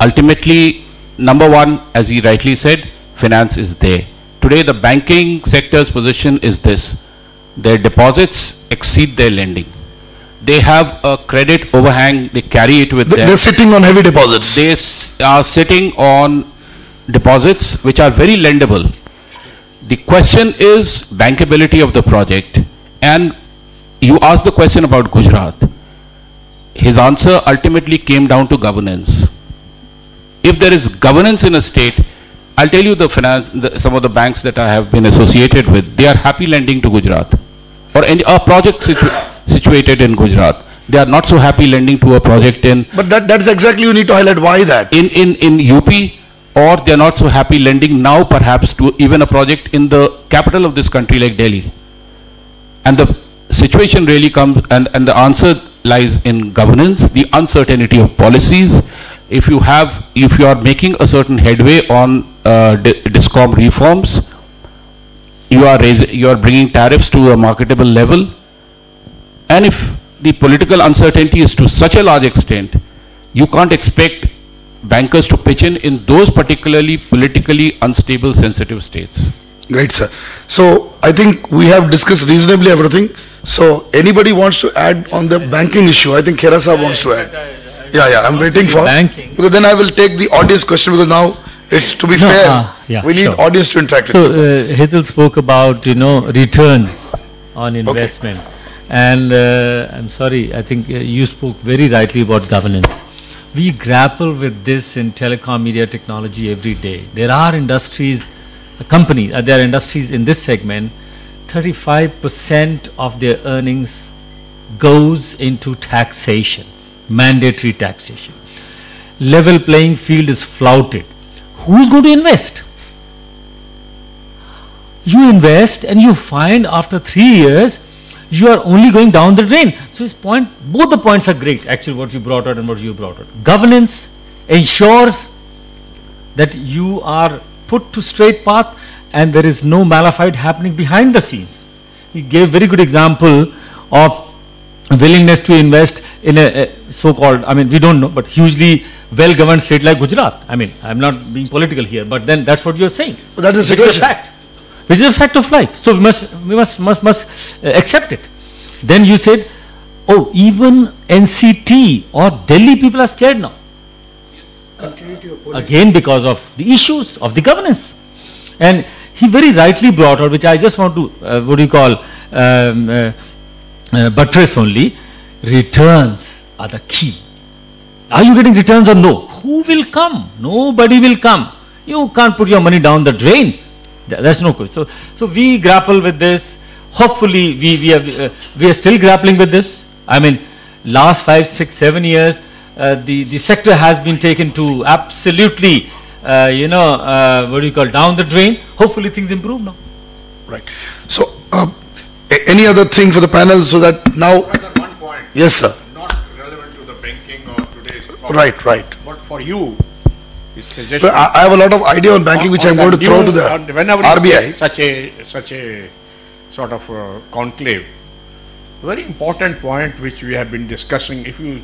Ultimately, number one, as he rightly said, finance is there. Today, the banking sector's position is this. Their deposits exceed their lending. They have a credit overhang, they carry it with them. They're sitting on heavy deposits. They are sitting on deposits which are very lendable. The question is bankability of the project. And you asked the question about Gujarat. His answer ultimately came down to governance. If there is governance in a state, I'll tell you some of the banks that I have been associated with, they are happy lending to Gujarat. Or a project situated in Gujarat. They are not so happy lending to a project in... But that's exactly, you need to highlight why that. In UP, or they are not so happy lending now perhaps to even a project in the capital of this country like Delhi. And the situation really comes, and the answer lies in governance, the uncertainty of policies. If you are making a certain headway on DISCOM reforms, you are bringing tariffs to a marketable level, and if the political uncertainty is to such a large extent, you can't expect bankers to pitch in those particularly politically unstable, sensitive states. Great, sir. So I think we have discussed reasonably everything. So anybody wants to add on the banking issue? I think Khera Saab wants to add. Yeah, I'm waiting for banking. Because then I will take the audience question, because now it's to be fair. We need audience to interact. So Hetal spoke about returns on investment, and I'm sorry, I think you spoke very rightly about governance. We grapple with this in telecom media technology every day. There are industries, there are industries in this segment. 35% of their earnings goes into taxation, mandatory taxation. Level playing field is flouted. Who's going to invest? You invest and you find after 3 years you are only going down the drain. So his point, both the points are great, actually, what you brought out and what you brought out. Governance ensures that you are put to straight path and there is no malafide happening behind the scenes. He gave very good example of willingness to invest in a so-called, I mean, we don't know, but hugely well-governed state like Gujarat. I mean, I'm not being political here, but then that's what you're saying. So that is the Which is a situation. fact. Which is a fact of life. So we must accept it. Then you said, oh, even NCT or Delhi people are scared now. Again, because of the issues of the governance. And he very rightly brought out, which I just want to, buttress only, returns are the key. Are you getting returns or no? Who will come? Nobody will come. You can't put your money down the drain. That's no question. So we grapple with this. Hopefully we are still grappling with this. I mean, last 5, 6, 7 years, the sector has been taken to absolutely, down the drain. Hopefully things improve now. Right. So, any other thing for the panel so that now... Rather one point. Yes, sir. Not relevant to the banking or today's topic. Right. But for you, his suggestion... But I have a lot of idea on banking which I'm going to throw to the whenever RBI. Such a sort of conclave, very important point which we have been discussing. If you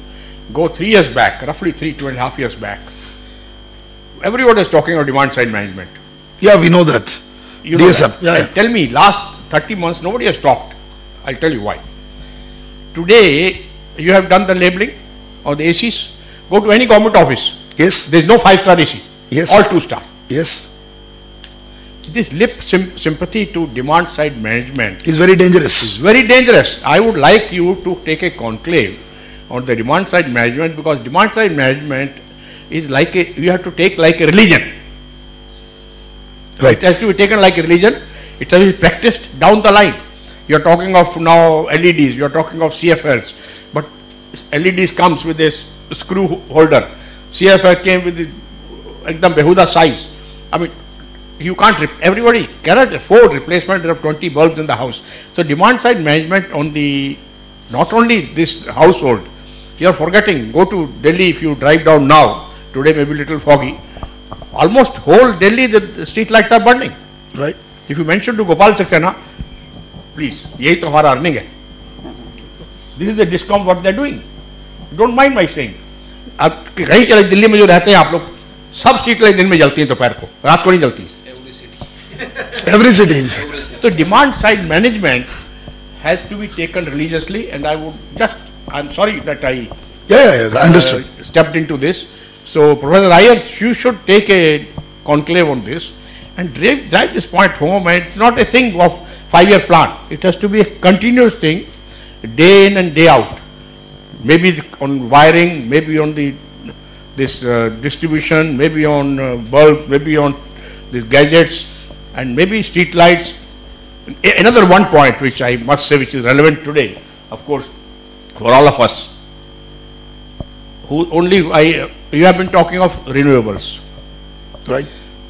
go 3 years back, roughly 2.5 years back, everyone is talking about demand side management. Yeah, we know that. You know DSM. that. Yeah, And tell me, last 30 months nobody has talked. I'll tell you why. Today you have done the labeling of the ACs. Go to any government office. Yes. There is no 5-star AC. Yes. All 2-star. Yes. This lip sympathy to demand side management It's very dangerous. is very dangerous. I would like you to take a conclave on the demand side management, because demand side management is like you have to take like a religion. Right. It has to be taken like a religion. It has to be practiced down the line. You are talking of now LEDs, you are talking of CFLs, but LEDs comes with this screw holder. CFL came with the ekdam behuda size. I mean, you can't, everybody cannot afford replacement of 20 bulbs in the house. So demand side management on the, not only this household, you are forgetting, go to Delhi if you drive down now, today may be a little foggy, almost whole Delhi the street lights are burning. Right. If you mention to Gopal Saxena, please, यही तो हमारा earning है. This is the discount what they are doing. Don't mind my saying. अब कहीं चले दिल्ली में जो रहते हैं आप लोग, सब स्ट्रीट लाइट दिन में जलती हैं दोपहर को, रात को नहीं जलती. Every city. So demand side management has to be taken religiously, and I would just, I'm sorry that I Yeah, understood. stepped into this. So Professor Iyer, you should take a conclave on this and drive this point home. And it's not a thing of 5-year plan. It has to be a continuous thing, day in and day out. Maybe on wiring, maybe on this distribution, maybe on bulbs, maybe on these gadgets, and maybe street lights. Another one point which I must say, which is relevant today, of course, for all of us, you have been talking of renewables. Right.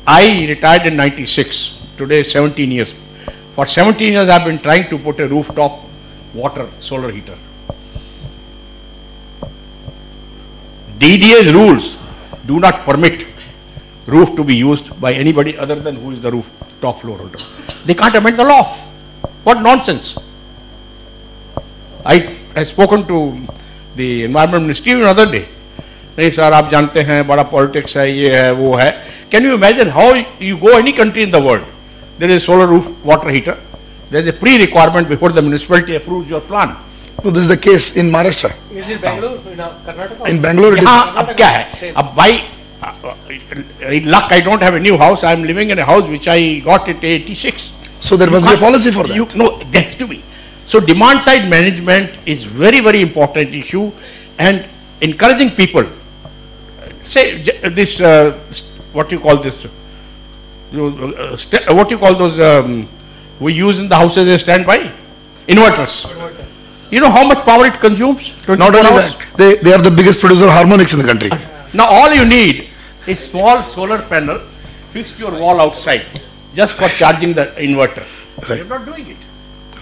I retired in 96, today 17 years. For 17 years I have been trying to put a rooftop water solar heater. DDA's rules do not permit roof to be used by anybody other than who is the rooftop floor holder. They can't amend the law. What nonsense. I have spoken to the Environment Ministry the other day. नहीं sir आप जानते हैं बड़ा politics है ये है वो है. Can you imagine how you go any country in the world, there is solar roof water heater, there is a pre-requirement before the municipality approves your plan. So this is the case in Maharashtra. Is it Bangalore? Karnataka? In Bangalore it is. हाँ अब क्या है अब by luck I don't have a new house. I am living in a house which I got at 86. So there must be a policy for that. No, there has to be. So demand side management is very, very important issue, and encouraging people. Say this, what you call this? What you call those we use in the houses as standby? Inverters. You know how much power it consumes? Not only that, they are the biggest producer of harmonics in the country. Now all you need is small solar panel fixed to your wall outside, just for charging the inverter. Right. You're not doing it.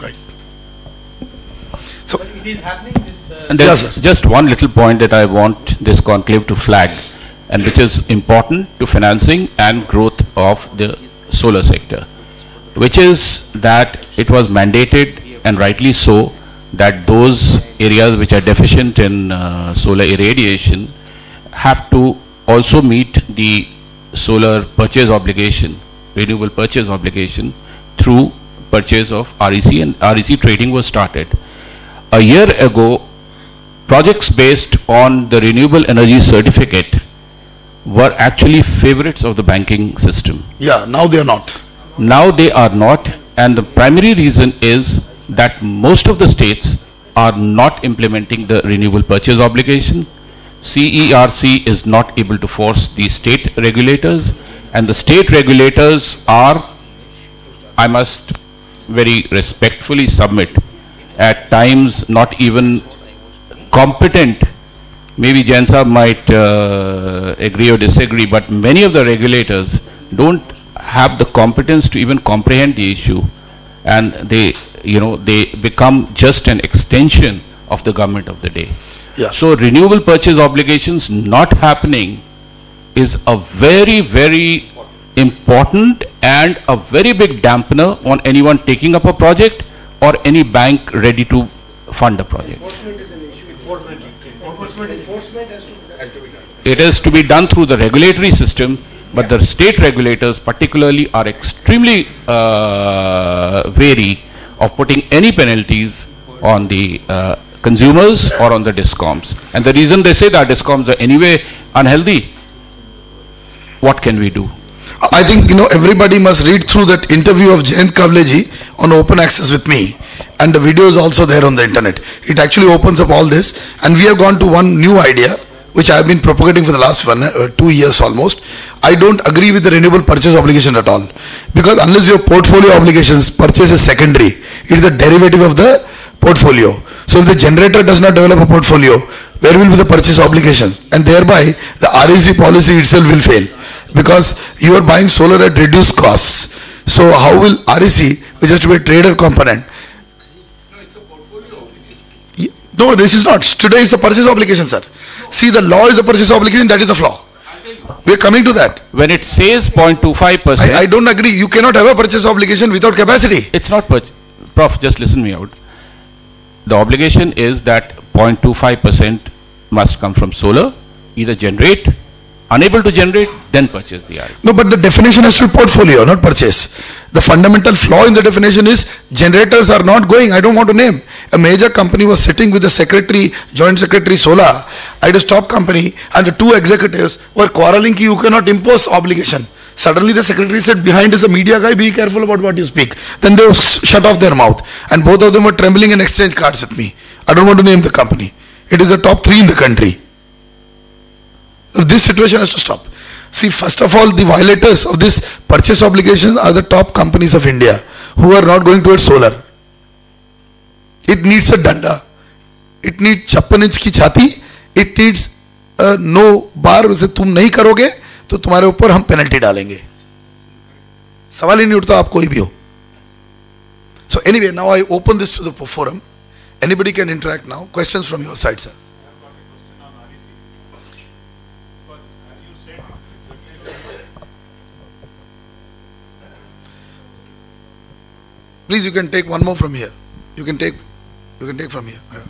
Right. So It is happening. And Yes, there's sir. just one little point that I want this conclave to flag, and which is important to financing and growth of the solar sector, which is that it was mandated, and rightly so, that those areas which are deficient in solar irradiation have to also meet the solar purchase obligation, renewable purchase obligation, through purchase of REC, and REC trading was started. A year ago, projects based on the renewable energy certificate were actually favorites of the banking system. Yeah, now they are not. Now they are not, and the primary reason is that most of the states are not implementing the renewable purchase obligation. CERC is not able to force the state regulators, and the state regulators are, I must very respectfully submit, at times not even competent. Maybe Jain Sahab might agree or disagree, but many of the regulators don't have the competence to even comprehend the issue, and they become just an extension of the government of the day. Yeah. So renewable purchase obligations not happening is a very, very important and a very big dampener on anyone taking up a project or any bank ready to fund a project. Enforcement is an issue. Enforcement has to be done. It is to be done through the regulatory system, but the state regulators particularly are extremely wary of putting any penalties on the consumers or on the DISCOMs. And the reason they say that DISCOMs are anyway unhealthy, what can we do? I think, everybody must read through that interview of Jayant Kavleji on Open Access with me, and the video is also there on the internet. It actually opens up all this, and we have gone to one new idea which I have been propagating for the last 2 years almost. I don't agree with the renewable purchase obligation at all, because unless your portfolio obligations, purchase is secondary. It is a derivative of the portfolio. So if the generator does not develop a portfolio, where will be the purchase obligations? And thereby the REC policy itself will fail, because you are buying solar at reduced costs. So how will REC, which has to be a trader component? No, it's a portfolio obligation. No, this is not. Today it's a purchase obligation, sir. See, the law is a purchase obligation, that is the flaw. We are coming to that. When it says 0.25%, I don't agree. You cannot have a purchase obligation without capacity. it's not Prof, just listen me out. The obligation is that 0.25% must come from solar, either generate, unable to generate, then purchase the REC. No, but the definition has to be portfolio, not purchase. The fundamental flaw in the definition is generators are not going. I don't want to name. A major company was sitting with the secretary, joint secretary solar at a top company, and the two executives were quarreling ki you cannot impose obligation. Suddenly the secretary said, behind is a media guy, be careful about what you speak. Then they shut off their mouth, and both of them were trembling and exchanged cards with me. I don't want to name the company. It is the top 3 in the country. This situation has to stop. See, first of all, the violators of this purchase obligation are the top companies of India who are not going towards solar. It needs a danda. It needs 56 inch ki chhati. It needs a no bar. उसे तुम नहीं करोगे तो तुम्हारे ऊपर हम penalty डालेंगे. सवाल ही नहीं उठता आप कोई भी हो. So anyway, now I open this to the forum. Anybody can interact now. Questions from your side, sir. Please, you can take one more from here. You can take from here. Yeah.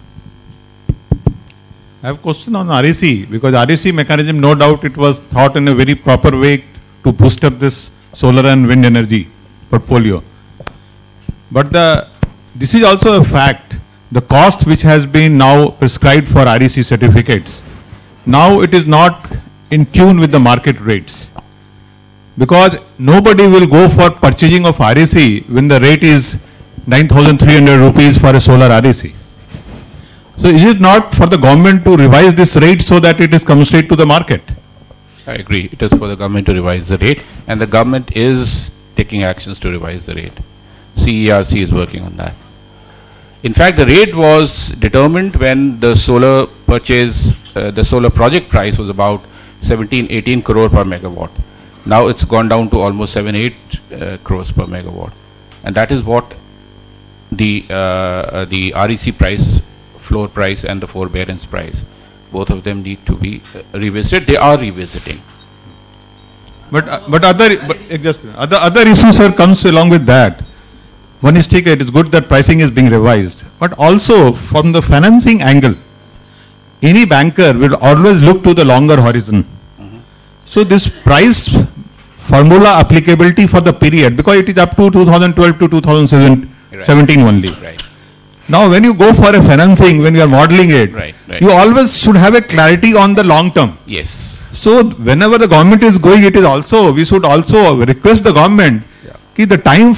I have a question on REC, because REC mechanism, no doubt it was thought in a very proper way to boost up this solar and wind energy portfolio. But this is also a fact, the cost which has been now prescribed for REC certificates, now it is not in tune with the market rates. Because nobody will go for purchasing of REC when the rate is 9,300 rupees for a solar REC. So is it not for the government to revise this rate so that it is commensurate to the market? I agree. It is for the government to revise the rate, and the government is taking actions to revise the rate. CERC is working on that. In fact, the rate was determined when the solar purchase, the solar project price was about 17-18 crore per megawatt. Now it's gone down to almost 7-8 crores per megawatt, and that is what the REC price, floor price, and the forbearance price, both of them need to be revisited. They are revisiting. But other issues, sir, comes along with that. one is take it is good that pricing is being revised, but also from the financing angle, any banker will always look to the longer horizon. So this price formula applicability for the period, because it is up to 2012 to 2017 only. Right. Now when you go for a financing, when you are modeling it, Right. you always should have a clarity on the long term. Yes. So whenever the government is going, it is also, we should also request the government that the time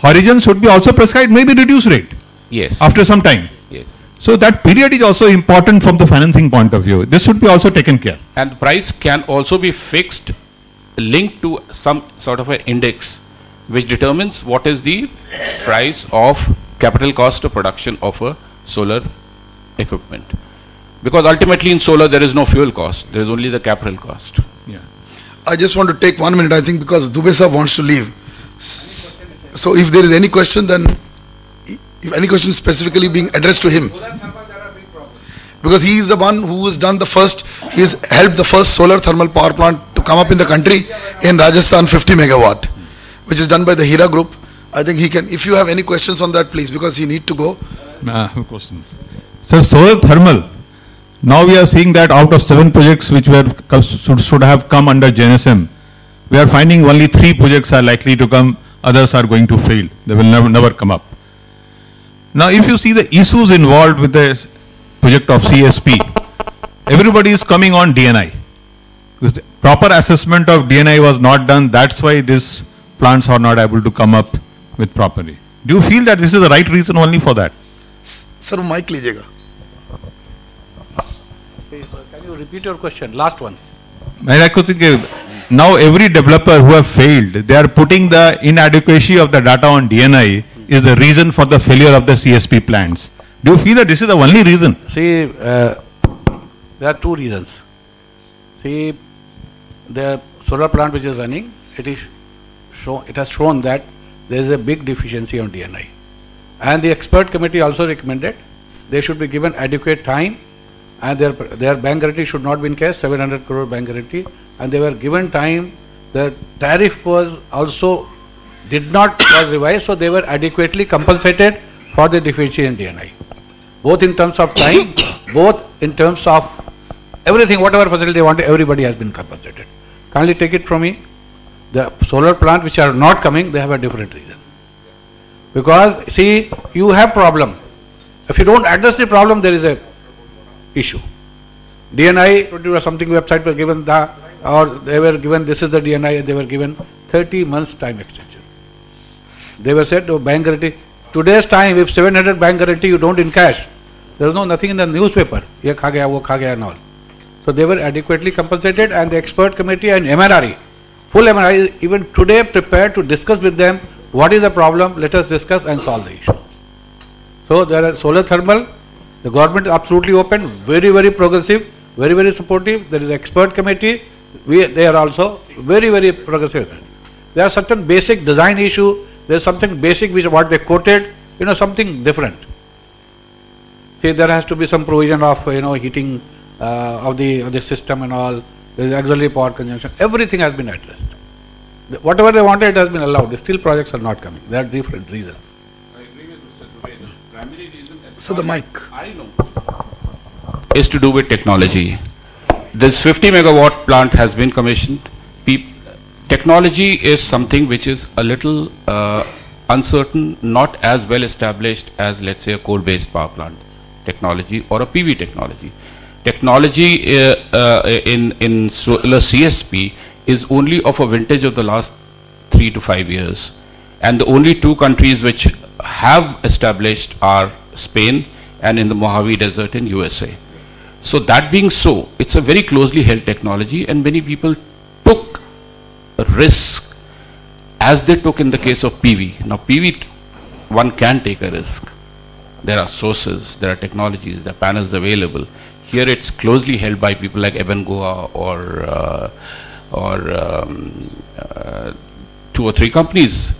horizon should be also prescribed, maybe reduced rate Yes. after some time. Yes. So that period is also important from the financing point of view. This should be also taken care. And the price can also be fixed, linked to some sort of an index, which determines what is the price of capital cost of production of a solar equipment. Because ultimately in solar there is no fuel cost, there is only the capital cost. Yeah. I just want to take 1 minute, I think, because Dubey sir wants to leave. So if there is any question, then if any question specifically being addressed to him, because he is the one who has done the first, he has helped the first solar thermal power plant to come up in the country in Rajasthan, 50 megawatt, which is done by the Hira Group. I think he can, if you have any questions on that, please, because he need to go. Questions. Sir, solar thermal, now we are seeing that out of 7 projects which were should have come under JNSM, we are finding only 3 projects are likely to come, others are going to fail. They will never come up. Now if you see the issues involved with the project of CSP, everybody is coming on DNI. Because the proper assessment of DNI was not done, that's why these plants are not able to come up with properly. Do you feel that this is the right reason only for that? Sir, mic लीजिएगा. Can you repeat your question? Last one. Now every developer who have failed, they are putting the inadequacy of the data on DNI is the reason for the failure of the CSP plants. Do you feel that this is the only reason? See, there are 2 reasons. See, the solar plant which is running, it has shown that there is a big deficiency on DNI. And the expert committee also recommended they should be given adequate time, and their bank guarantee should not be in cash, 700 crore bank guarantee, and they were given time. The tariff was also was revised, so they were adequately compensated for the deficiency in DNI, both in terms of time, both in terms of everything, whatever facility they wanted, everybody has been compensated. Kindly take it from me. The solar plant which are not coming, they have a different reason. Because see, you have problem. If you don't address the problem, there is a issue. DNI or something website were given or they were given, this is the DNI, and they were given 30 months time extension. They were said, oh, bank guarantee. Today's time, if 700 bank guarantee you don't in cash, there is nothing in the newspaper. Ye kha gaya, wo kha gaya and all. So they were adequately compensated, and the expert committee and MNRE, full MNRE is even today prepared to discuss with them what is the problem, let us discuss and solve the issue. So there are solar thermal, the government is absolutely open, very, very progressive, very, very supportive. There is an expert committee, they are also very, very progressive. There are certain basic design issue, there is something basic which what they quoted, something different. See, there has to be some provision of, heating of the system and all, there is auxiliary power consumption, everything has been addressed. Whatever they wanted, it has been allowed. Still projects are not coming. There are different reasons. I agree with Mr. Dubey. The primary reason, So the mic. I know, is to do with technology. This 50 megawatt plant has been commissioned. Technology is something which is a little uncertain, not as well established as, let's say, a coal-based power plant technology or a PV technology. Technology in solar CSP is only of a vintage of the last 3 to 5 years, and the only 2 countries which have established are Spain and in the Mojave Desert in USA. So that being so, it's a very closely held technology, and many people took a risk as they took in the case of PV. Now PV, one can take a risk. There are sources, there are technologies, there are panels available. Here it's closely held by people like Ebengoa or 2 or 3 companies.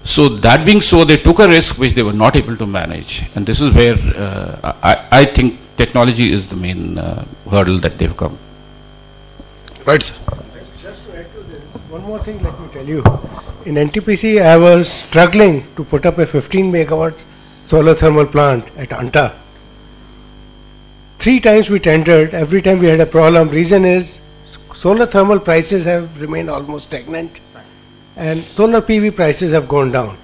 So that being so, they took a risk which they were not able to manage, and this is where I think technology is the main hurdle that they've come. Right, sir. Just to add to this, one more thing let me tell you. In NTPC, I was struggling to put up a 15 megawatt solar thermal plant at Anta. 3 times we tendered, every time we had a problem. Reason is solar thermal prices have remained almost stagnant and solar PV prices have gone down.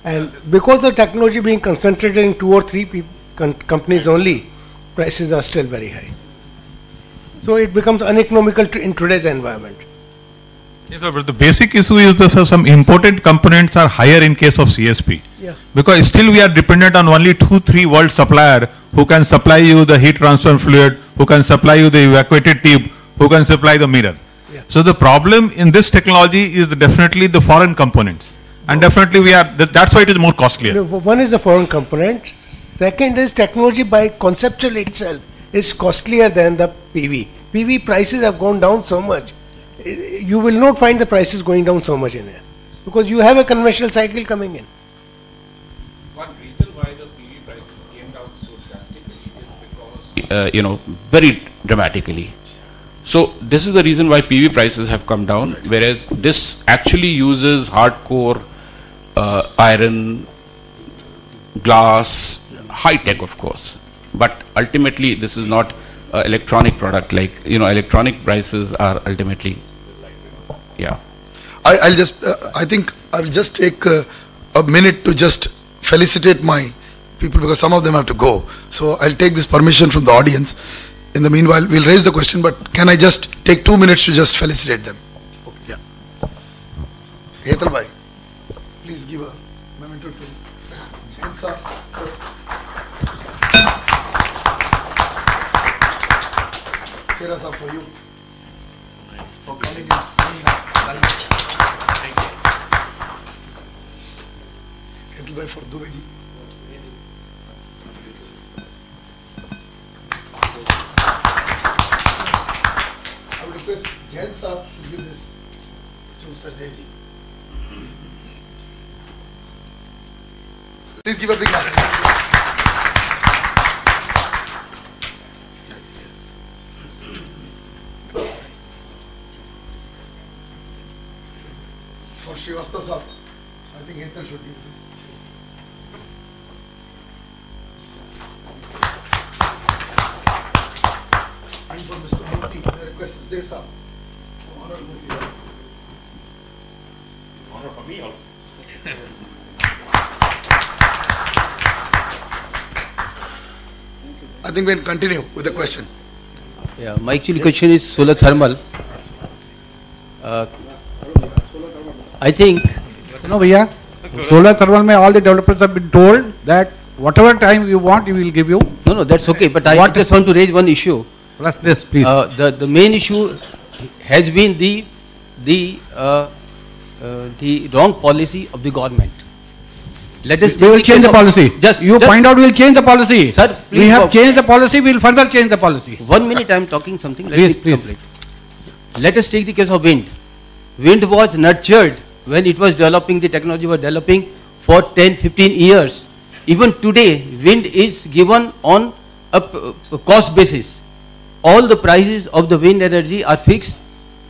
And because the technology being concentrated in 2 or 3 companies only, prices are still very high. So it becomes uneconomical in today's environment. Yes, sir, but the basic issue is that some imported components are higher in case of CSP. Yeah. Because still we are dependent on only 2-3 world supplier who can supply you the heat transfer fluid, who can supply you the evacuated tube, who can supply the mirror. Yeah. So the problem in this technology is definitely the foreign components. And definitely that's why it is more costlier. No, one is the foreign component. Second is technology by conceptual itself is costlier than the PV. PV prices have gone down so much. You will not find the prices going down so much in here because you have a conventional cycle coming in. One reason why the PV prices came down so drastically is because, very dramatically. So this is the reason why PV prices have come down, whereas this actually uses hardcore iron, glass, high tech of course, but ultimately this is not electronic product like, electronic prices are ultimately, yeah. I think I will just take a minute to just felicitate my people because some of them have to go. So I'll take this permission from the audience. In the meanwhile, we'll raise the question, but can I just take 2 minutes to just felicitate them? Yeah. Hetal bhai, please give a memento to Jain sir first. Kera sir, for you. For coming and speaking live. Thank you. Hetal bhai for Dubey ji. I would request Jain sir to give this to Sajdev ji. Please give a big hand. For Srivastava sir, I think Hetal should give this. And for Mr. Murthy, the request is there, sir. Honor Murthy, sir. Honor for me also. I think we can continue with the question. Yeah, my actual question is solar thermal. I think, Bhaiya, solar thermal mein all the developers have been told that whatever time you want, we will give you. no, that's okay, but I just want to raise one issue. Yes, please. The main issue has been the wrong policy of the government. Let us We will change the policy. You point out we will change the policy. Sir, please. We have changed the policy, we will further change the policy. 1 minute I am talking something. Let Please, me please. complete. Let us take the case of wind. Wind was nurtured when it was developing, the technology was developing for 10-15 years. Even today, wind is given on a cost basis. All the prices of the wind energy are fixed,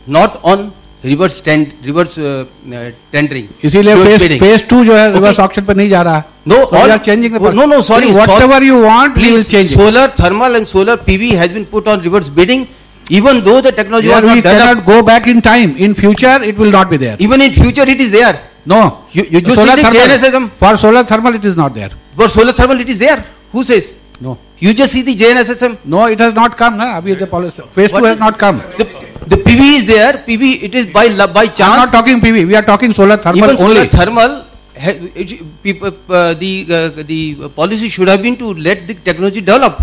not on reverse tendering. इसीलिए phase 2 जो है reverse auction पर नहीं जा रहा है. No, So we are changing the policy. no, sorry. Whatever you want, we will Please, change it. solar, thermal and solar PV has been put on reverse bidding, even though the technology Yeah, was not we developed. cannot go back in time. In future, it will not be there. Even in future it is there. No. You just solar see the thermal, JNSSM. for solar thermal, it is not there. For solar thermal it is there. Who says? No. You just see the JNSSM. No, it has not come. Na? Abhi the policy. Phase 2 has not come. The PV is there. PV, it is by chance. I am not talking PV. We are talking solar thermal Even only. solar thermal, the policy should have been to let the technology develop.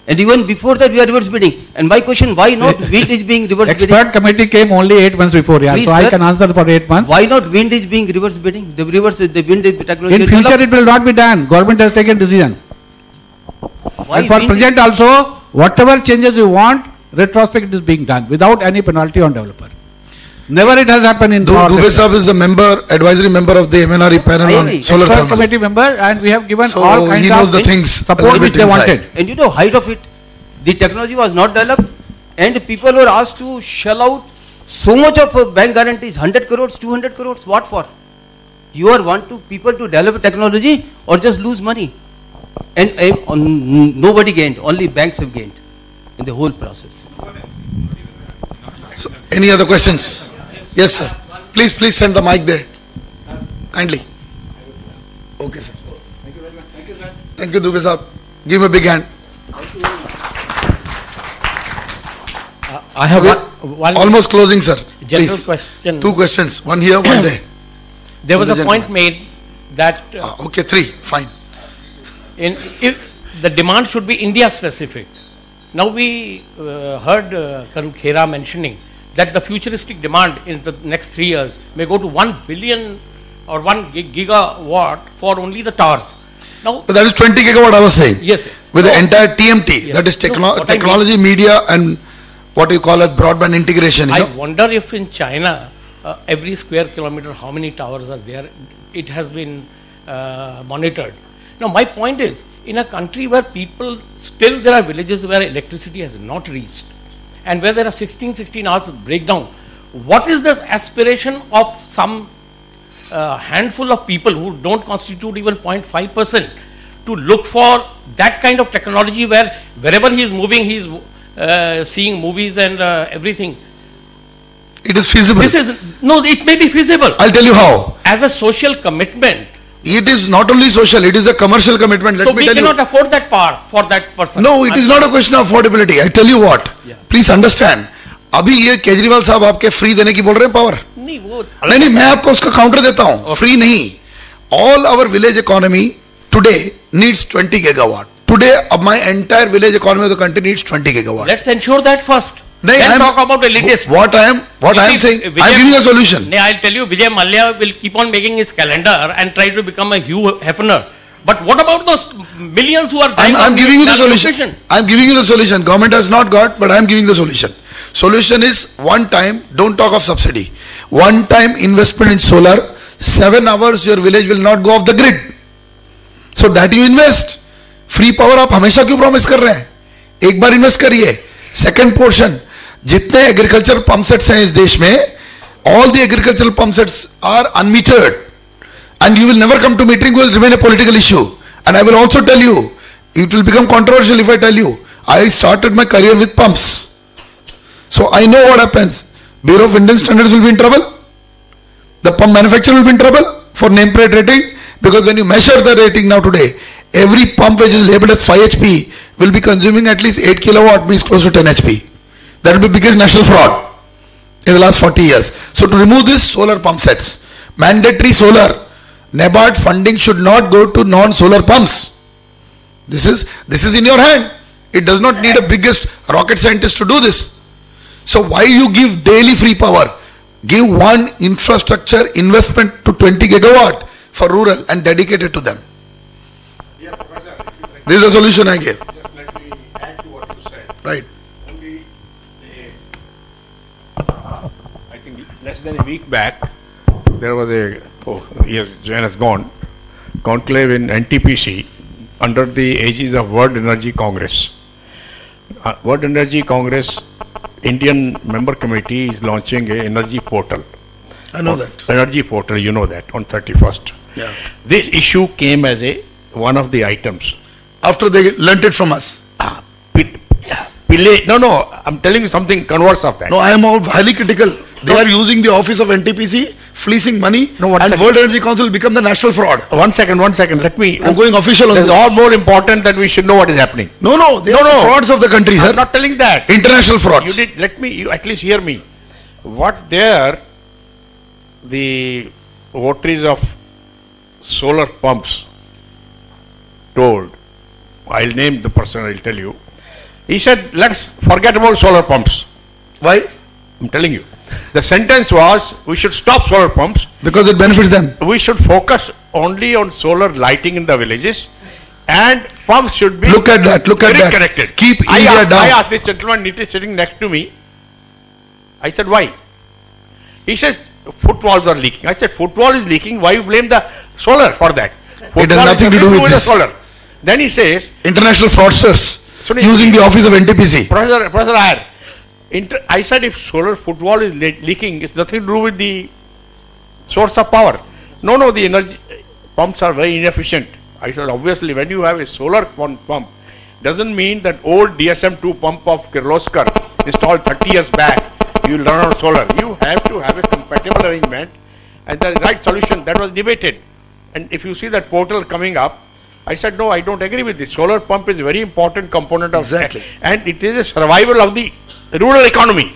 And even before that, we are reverse bidding. And my question, why not wind is being reverse bidding? Expert committee came only 8 months before. Yeah. Please, So I sir. can answer for 8 months. Why not wind is being reverse bidding? The wind technology. In is future, developed. it will not be done. Government has taken decision. Why And for wind present also, whatever changes you want, retrospect is being done without any penalty on developer. Never it has happened in power Dubey sector. Saab is the advisory member of the MNRE panel on solar Expert thermal. committee member, and we have given So all kinds he knows of the things a support little which bit they inside. wanted. And you know, height of it, the technology was not developed, and people were asked to shell out So much of bank guarantees, 100 crores, 200 crores, what for? You are want to people to develop technology or just lose money? And nobody gained, only banks have gained in the whole process. So, any other questions? Yes, sir. Please send the mic there. Kindly. Okay, sir. Thank you very much. Thank you, sir. Thank you, Dubey sahab. Give him a big hand. I have one almost closing, sir. general Please. question. 2 questions. One here, one there. There was From a the point gentleman. made that Okay, 3. Fine. if the demand should be India specific. Now we heard Karun Khera mentioning that the futuristic demand in the next 3 years may go to 1 billion or 1 gigawatt for only the towers. Now So that is 20 gigawatt I was saying. Yes, sir. With No. the entire TMT, Yes. that is No, what I technology, media and what you call as broadband integration. You I know? wonder if in China, every square kilometer, how many towers are there? It has been monitored. Now, my point is, in a country where people, still there are villages where electricity has not reached, and where there are 16 hours of breakdown, what is the aspiration of some handful of people who don't constitute even 0.5% to look for that kind of technology where wherever he is moving, he is seeing movies and everything. It is feasible. This is, no, it may be feasible. I'll tell you how. As a social commitment. It is not only social, it is a commercial commitment. Let So me we tell you. cannot afford that power for that person. No, it is not a question of affordability. I tell you what. Please understand. अभी ये केजरीवाल साहब आपके free देने की बोल रहे हैं power नहीं वो नहीं मैं आपको उसका काउंटर देता हूं फ्री नहीं all our village economy today needs 20 gigawatt today अब my entire village economy of the country needs 20 gigawatt Let's ensure that first. नहीं Then talk about the latest. what I am saying I'm giving a solution. No, I'll tell you, Vijay Mallya will keep on making his calendar and try to become a Hugh Hefner. But what about those millions who are dying I'm of giving you the malnutrition? solution. I'm giving you the solution. Government has not got, but I'm giving the solution. Solution is one time, don't talk of subsidy. One time investment in solar, 7 hours your village will not go off the grid. So that you invest. Free power आप हमेशा क्यों promise कर रहे हैं? एक बार invest करिए. Second portion, जितने agricultural pump sets हैं इस देश में, all the agricultural pump sets are unmetered. And you will never come to metering, will remain a political issue. And I will also tell you, it will become controversial if I tell you, I started my career with pumps. So I know what happens. Bureau of Indian Standards will be in trouble. The pump manufacturer will be in trouble for nameplate rating, because when you measure the rating now today, every pump which is labeled as 5 HP will be consuming at least 8 kilowatt, means close to 10 HP. That will be biggest national fraud in the last 40 years. So to remove this, solar pump sets, mandatory solar, NABARD funding should not go to non-solar pumps. This is in your hand. It does not need a biggest rocket scientist to do this. So why you give daily free power? Give one infrastructure investment to 20 gigawatt for rural and dedicate it to them. This is the solution I gave. Just let me add to what you said. Right. Only, I think less than a week back, there was Jain has gone, conclave in NTPC under the aegis of World Energy Congress. World Energy Congress Indian member committee is launching a energy portal. I know that. Energy portal, you know that, on 31st. Yeah. This issue came as one of the items. After they learnt it from us. No, I'm telling you something converse of that. No, I am all highly critical. They are using the office of NTPC, fleecing money, and second. World Energy Council will become the national fraud. One second, let me. I'm going official on It's this. all more important that we should know what is happening. No, they are the frauds of the country, sir. I'm not telling that. International frauds. You at least hear me. What the votaries of solar pumps told, I'll name the person, I'll tell you. He said, let's forget about solar pumps. Why? I'm telling you. The sentence was, we should stop solar pumps. Because it benefits them. We should focus only on solar lighting in the villages, and pumps should be Look at that. connected. Keep India down. I asked this gentleman, it is sitting next to me. I said, why? He says, footwalls are leaking. I said, footwall is leaking, why you blame the solar for that? It has nothing to do with the this. solar. Then he says, International fraudsters using the office of NTPC. Professor Iyer, I said if solar footwall is leaking, it's nothing to do with the source of power. No, the energy pumps are very inefficient. I said obviously when you have a solar pump, doesn't mean that old DSM-2 pump of Kirloskar installed 30 years back, you will run on solar. You have to have a compatible arrangement and the right solution. That was debated. And if you see that portal coming up, I said no, I don't agree with this. Solar pump is a very important component of exactly, and it is a survival of the rural economy.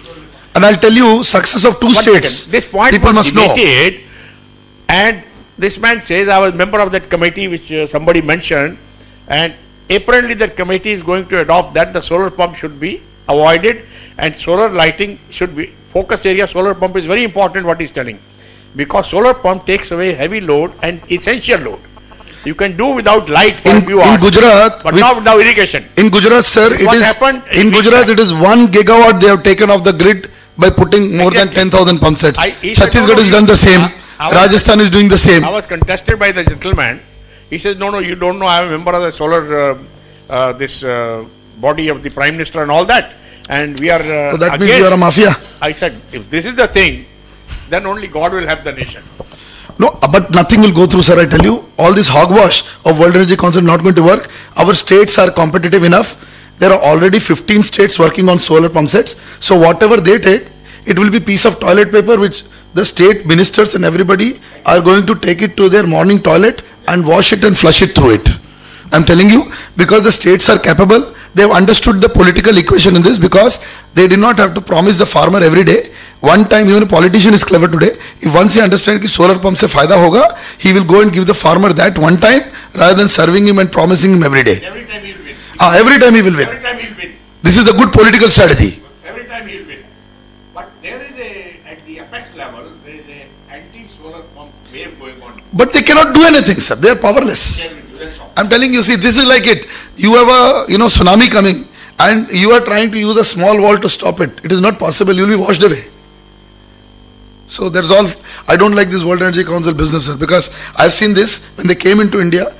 And I'll tell you, success of two states. This point people was must debated, and this man says I was member of that committee which somebody mentioned, and apparently that committee is going to adopt that the solar pump should be avoided and solar lighting should be focus area. Solar pump is very important what he's telling, because solar pump takes away heavy load and essential load. You can do without light for a few hours, Gujarat, but not without irrigation. In Gujarat, sir, What happened in Gujarat it is 1 gigawatt they have taken off the grid by putting more than 10,000 pump sets. Chhattisgarh has done the same. Rajasthan is doing the same. I was contested by the gentleman. He says, no, you don't know, I am a member of the solar body of the Prime Minister and all that. And we are so that means you are a mafia. I said, if this is the thing, then only God will help the nation. No, but nothing will go through, sir, I tell you. All this hogwash of World Energy Council not going to work. Our states are competitive enough. There are already 15 states working on solar pump sets. So whatever they take, it will be piece of toilet paper which the state ministers and everybody are going to take it to their morning toilet and wash it and flush it through it. I'm telling you, because the states are capable, they have understood the political equation in this, because they did not have to promise the farmer every day. One time, even a politician is clever today. If once he understands that solar pump se fayda hoga, he will go and give the farmer that one time rather than serving him and promising him every day. Every time he will win. Every time he will win. Every time he will win. This is the good political strategy. Every time he will win. But there is at the apex level, there is an anti-solar pump wave going on. But they cannot do anything, sir. They are powerless. I'm telling you, see, this is like it. You have a tsunami coming and you are trying to use a small wall to stop it. It is not possible. You will be washed away. So that's all. I don't like this World Energy Council business, sir, because I've seen this when they came into India.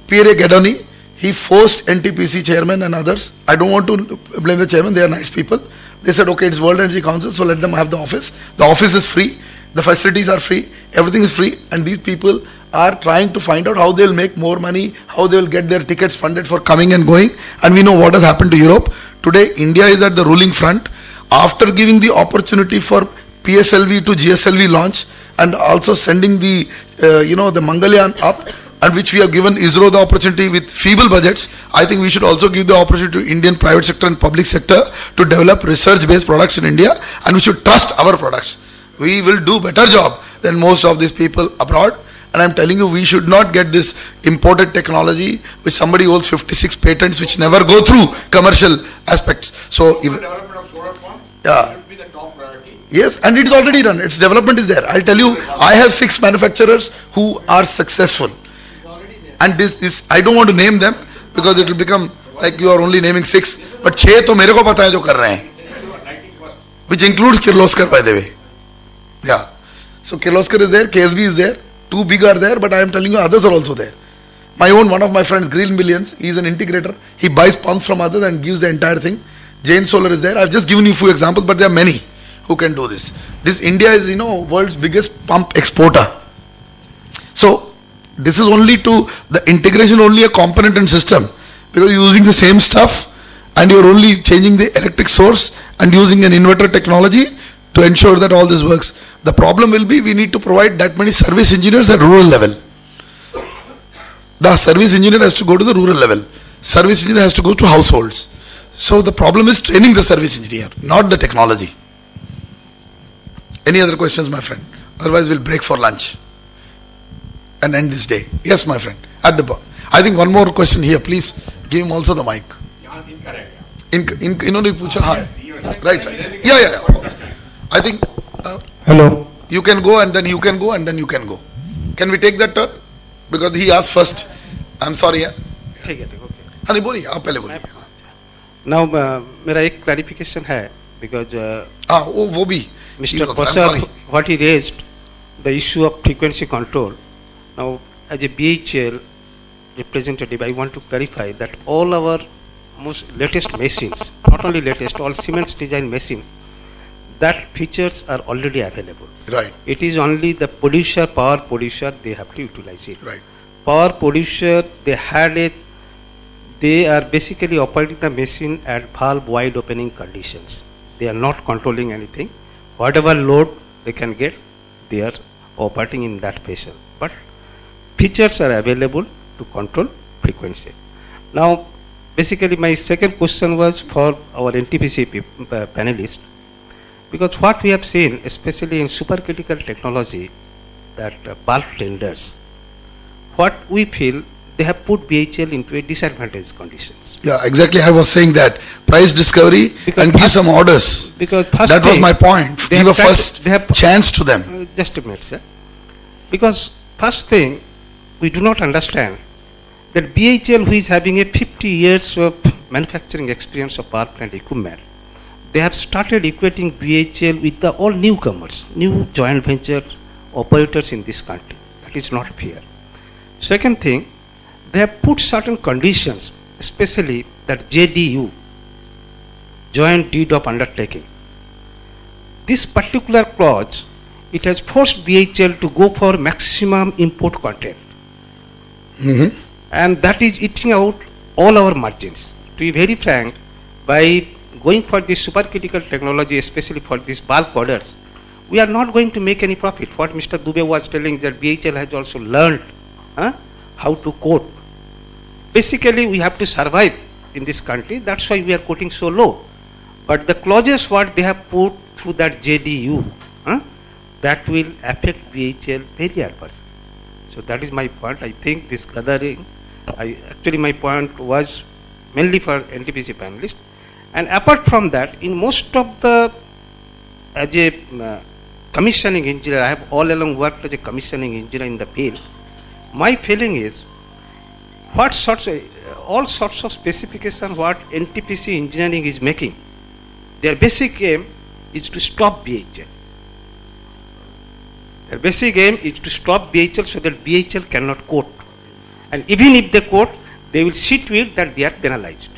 Pierre Gadoni, he forced NTPC chairman and others. I don't want to blame the chairman. They are nice people. They said, okay, it's World Energy Council, so let them have the office. The office is free. The facilities are free. Everything is free. And these people are trying to find out how they will make more money, how they will get their tickets funded for coming and going. And we know what has happened to Europe. Today, India is at the ruling front. After giving the opportunity for PSLV to GSLV launch and also sending the, the Mangalyaan up, and which we have given ISRO the opportunity with feeble budgets, I think we should also give the opportunity to Indian private sector and public sector to develop research-based products in India, and we should trust our products. We will do better job than most of these people abroad. And I'm telling you, we should not get this imported technology which somebody holds 56 patents which never go through commercial aspects. So, the development of solar pump should be the top priority. Yes, and it is already done. Its development is there. I'll tell you, I have 6 manufacturers who are successful. And this I don't want to name them because it will become like you are only naming 6. But 6 to mere ko pata hai jo kar rahe hain. Which includes Kirloskar, by the way. Yeah. So Kirloskar is there, KSB is there, 2 big are there, but I am telling you others are also there. One of my friends, Grill Millions, he is an integrator. He buys pumps from others and gives the entire thing. Jain Solar is there. I've just given you a few examples, but there are many who can do this. This India is, world's biggest pump exporter. So this is only the integration only a component and system, because you're using the same stuff and you're only changing the electric source and using an inverter technology to ensure that all this works. The problem will be we need to provide that many service engineers at rural level. The service engineer has to go to the rural level. Service engineer has to go to households. So the problem is training the service engineer, not the technology. Any other questions, my friend? Otherwise we'll break for lunch and end this day. Yes, my friend. At the back. I think one more question here. Please give him also the mic. इन्होंने पूछा हाँ. Right. Yeah. I think. Hello. You can go and then you can go and then you can go. Can we take that turn? Because he asked first. I'm sorry. ठीक है. हाँ नहीं बोलिए. आप पहले बोलिए. Now मेरा एक clarification है because. वो भी. Mr. Kaushal, what he raised, the issue of frequency control. Now, as a BHEL representative, I want to clarify that all our most latest machines, not only latest, all Siemens design machines, that features are already available. Right. It is only the producer, power producer, they have to utilize it. Right. Power producer, they are basically operating the machine at valve wide opening conditions. They are not controlling anything. Whatever load they can get, they are operating in that fashion. But features are available to control frequency. Now, basically my second question was for our NTPC panelists, because what we have seen, especially in supercritical technology, that bulk tenders, what we feel, they have put BHEL into a disadvantaged conditions. Yeah, exactly. I was saying that price discovery and give some orders. Because that was my point. Give a first chance to them. Just a minute, sir. Because first thing, we do not understand that BHEL, who is having a 50 years of manufacturing experience of power plant equipment, they have started equating BHEL with the all newcomers, new joint venture operators in this country. That is not fair. Second thing, they have put certain conditions, especially that JDU, joint deed of undertaking. This particular clause, it has forced BHEL to go for maximum import content. Mm-hmm. And that is eating out all our margins. To be very frank, by going for this supercritical technology, especially for these bulk orders, we are not going to make any profit. What Mr. Dubey was telling, that BHEL has also learned how to quote. Basically, we have to survive in this country. That's why we are quoting so low. But the clauses what they have put through that JDU, that will affect BHEL very adversely. So that is my point. I think this gathering, actually my point was mainly for NTPC panelists. And apart from that, in most of the, as a commissioning engineer, I have all along worked as a commissioning engineer in the field. My feeling is, all sorts of specification what NTPC engineering is making, their basic aim is to stop BHEL. Their basic aim is to stop BHEL so that BHEL cannot quote. And even if they quote, they will see to it that they are penalized.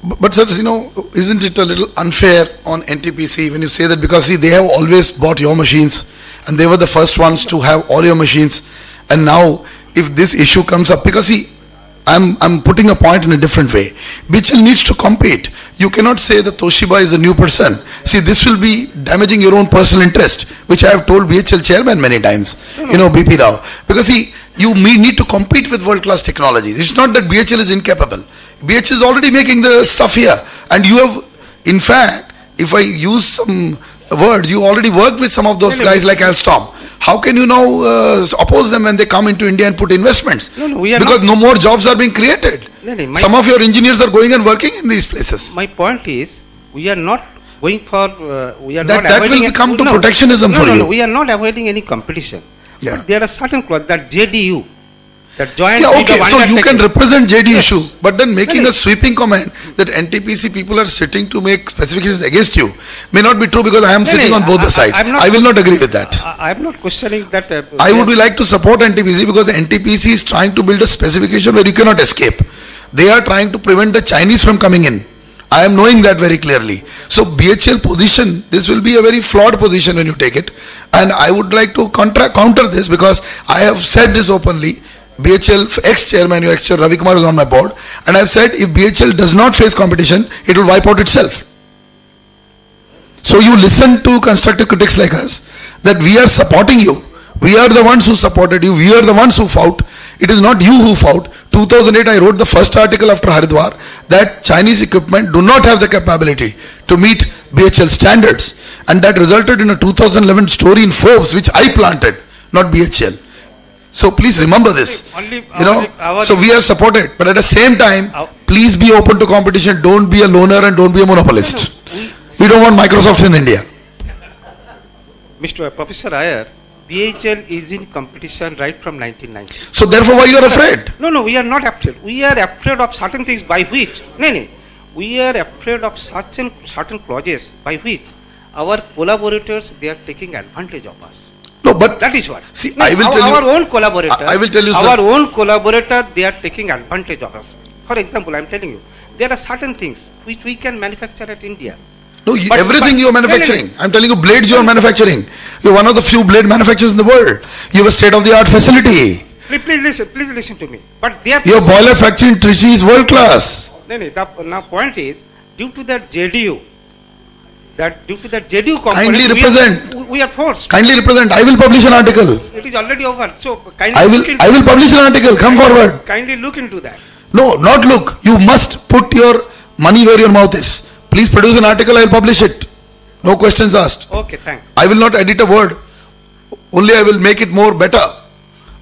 But sir, isn't it a little unfair on NTPC when you say that, because see, they have always bought your machines and they were the first ones to have all your machines, and now if this issue comes up, because see, I'm putting a point in a different way. BHEL needs to compete. You cannot say that Toshiba is a new person. See, this will be damaging your own personal interest, which I have told BHEL chairman many times, BP Rao. Because see, you need to compete with world-class technologies. It's not that BHEL is incapable. BHEL is already making the stuff here. And you have, in fact, if I use some words, you already worked with some of those guys like Alstom. How can you now oppose them when they come into India and put investments? Because no more jobs are being created. Some of your engineers are going and working in these places. My point is, we are not going for, that will come to protectionism for you. No, we are not avoiding any competition. Yeah. But there are certain clauses, that JDU, that joint. Yeah, okay, so you can represent JDU issue, but then making a sweeping comment that NTPC people are sitting to make specifications against you may not be true, because I am sitting on both the sides. I will not agree with that. I am not questioning that. I would like to support NTPC, because the NTPC is trying to build a specification where you cannot escape. They are trying to prevent the Chinese from coming in. I am knowing that very clearly. So BHEL position, this will be a very flawed position when you take it. And I would like to counter this, because I have said this openly. BHEL ex-chairman, your ex-chair Ravi Kumar is on my board, and I have said if BHEL does not face competition, it will wipe out itself. So you listen to constructive critics like us, that we are supporting you. We are the ones who supported you. We are the ones who fought. It is not you who fought. 2008 I wrote the first article after Haridwar that Chinese equipment do not have the capability to meet BHEL standards, and that resulted in a 2011 story in Forbes which I planted, not BHEL. So please remember this. So we have supported, but at the same time, please be open to competition. Don't be a loner and don't be a monopolist. We don't want Microsoft in India. Mr. Professor Iyer, BHEL is in competition right from 1990. So therefore, why you are afraid? No, we are not afraid. We are afraid of certain things by which, we are afraid of certain clauses by which our collaborators, they are taking advantage of us. No, but that is what. See, I will tell you. Our own collaborator. I will tell you. Our own collaborator, they are taking advantage of us. For example, I am telling you, there are certain things which we can manufacture at India. No, everything you are manufacturing. I'm telling you, blades you are manufacturing. You're one of the few blade manufacturers in the world. You have a state-of-the-art facility. Please listen to me. But they are Your boiler factory in Trichy is world class. Now point is, due to that JDU component, Kindly represent. We are forced. Kindly represent. I will publish an article. It is already over. So I will publish an article. Come forward. Kindly look into that. No, not look. You must put your money where your mouth is. Please produce an article. I will publish it. No questions asked. Okay, thanks. I will not edit a word. Only I will make it more better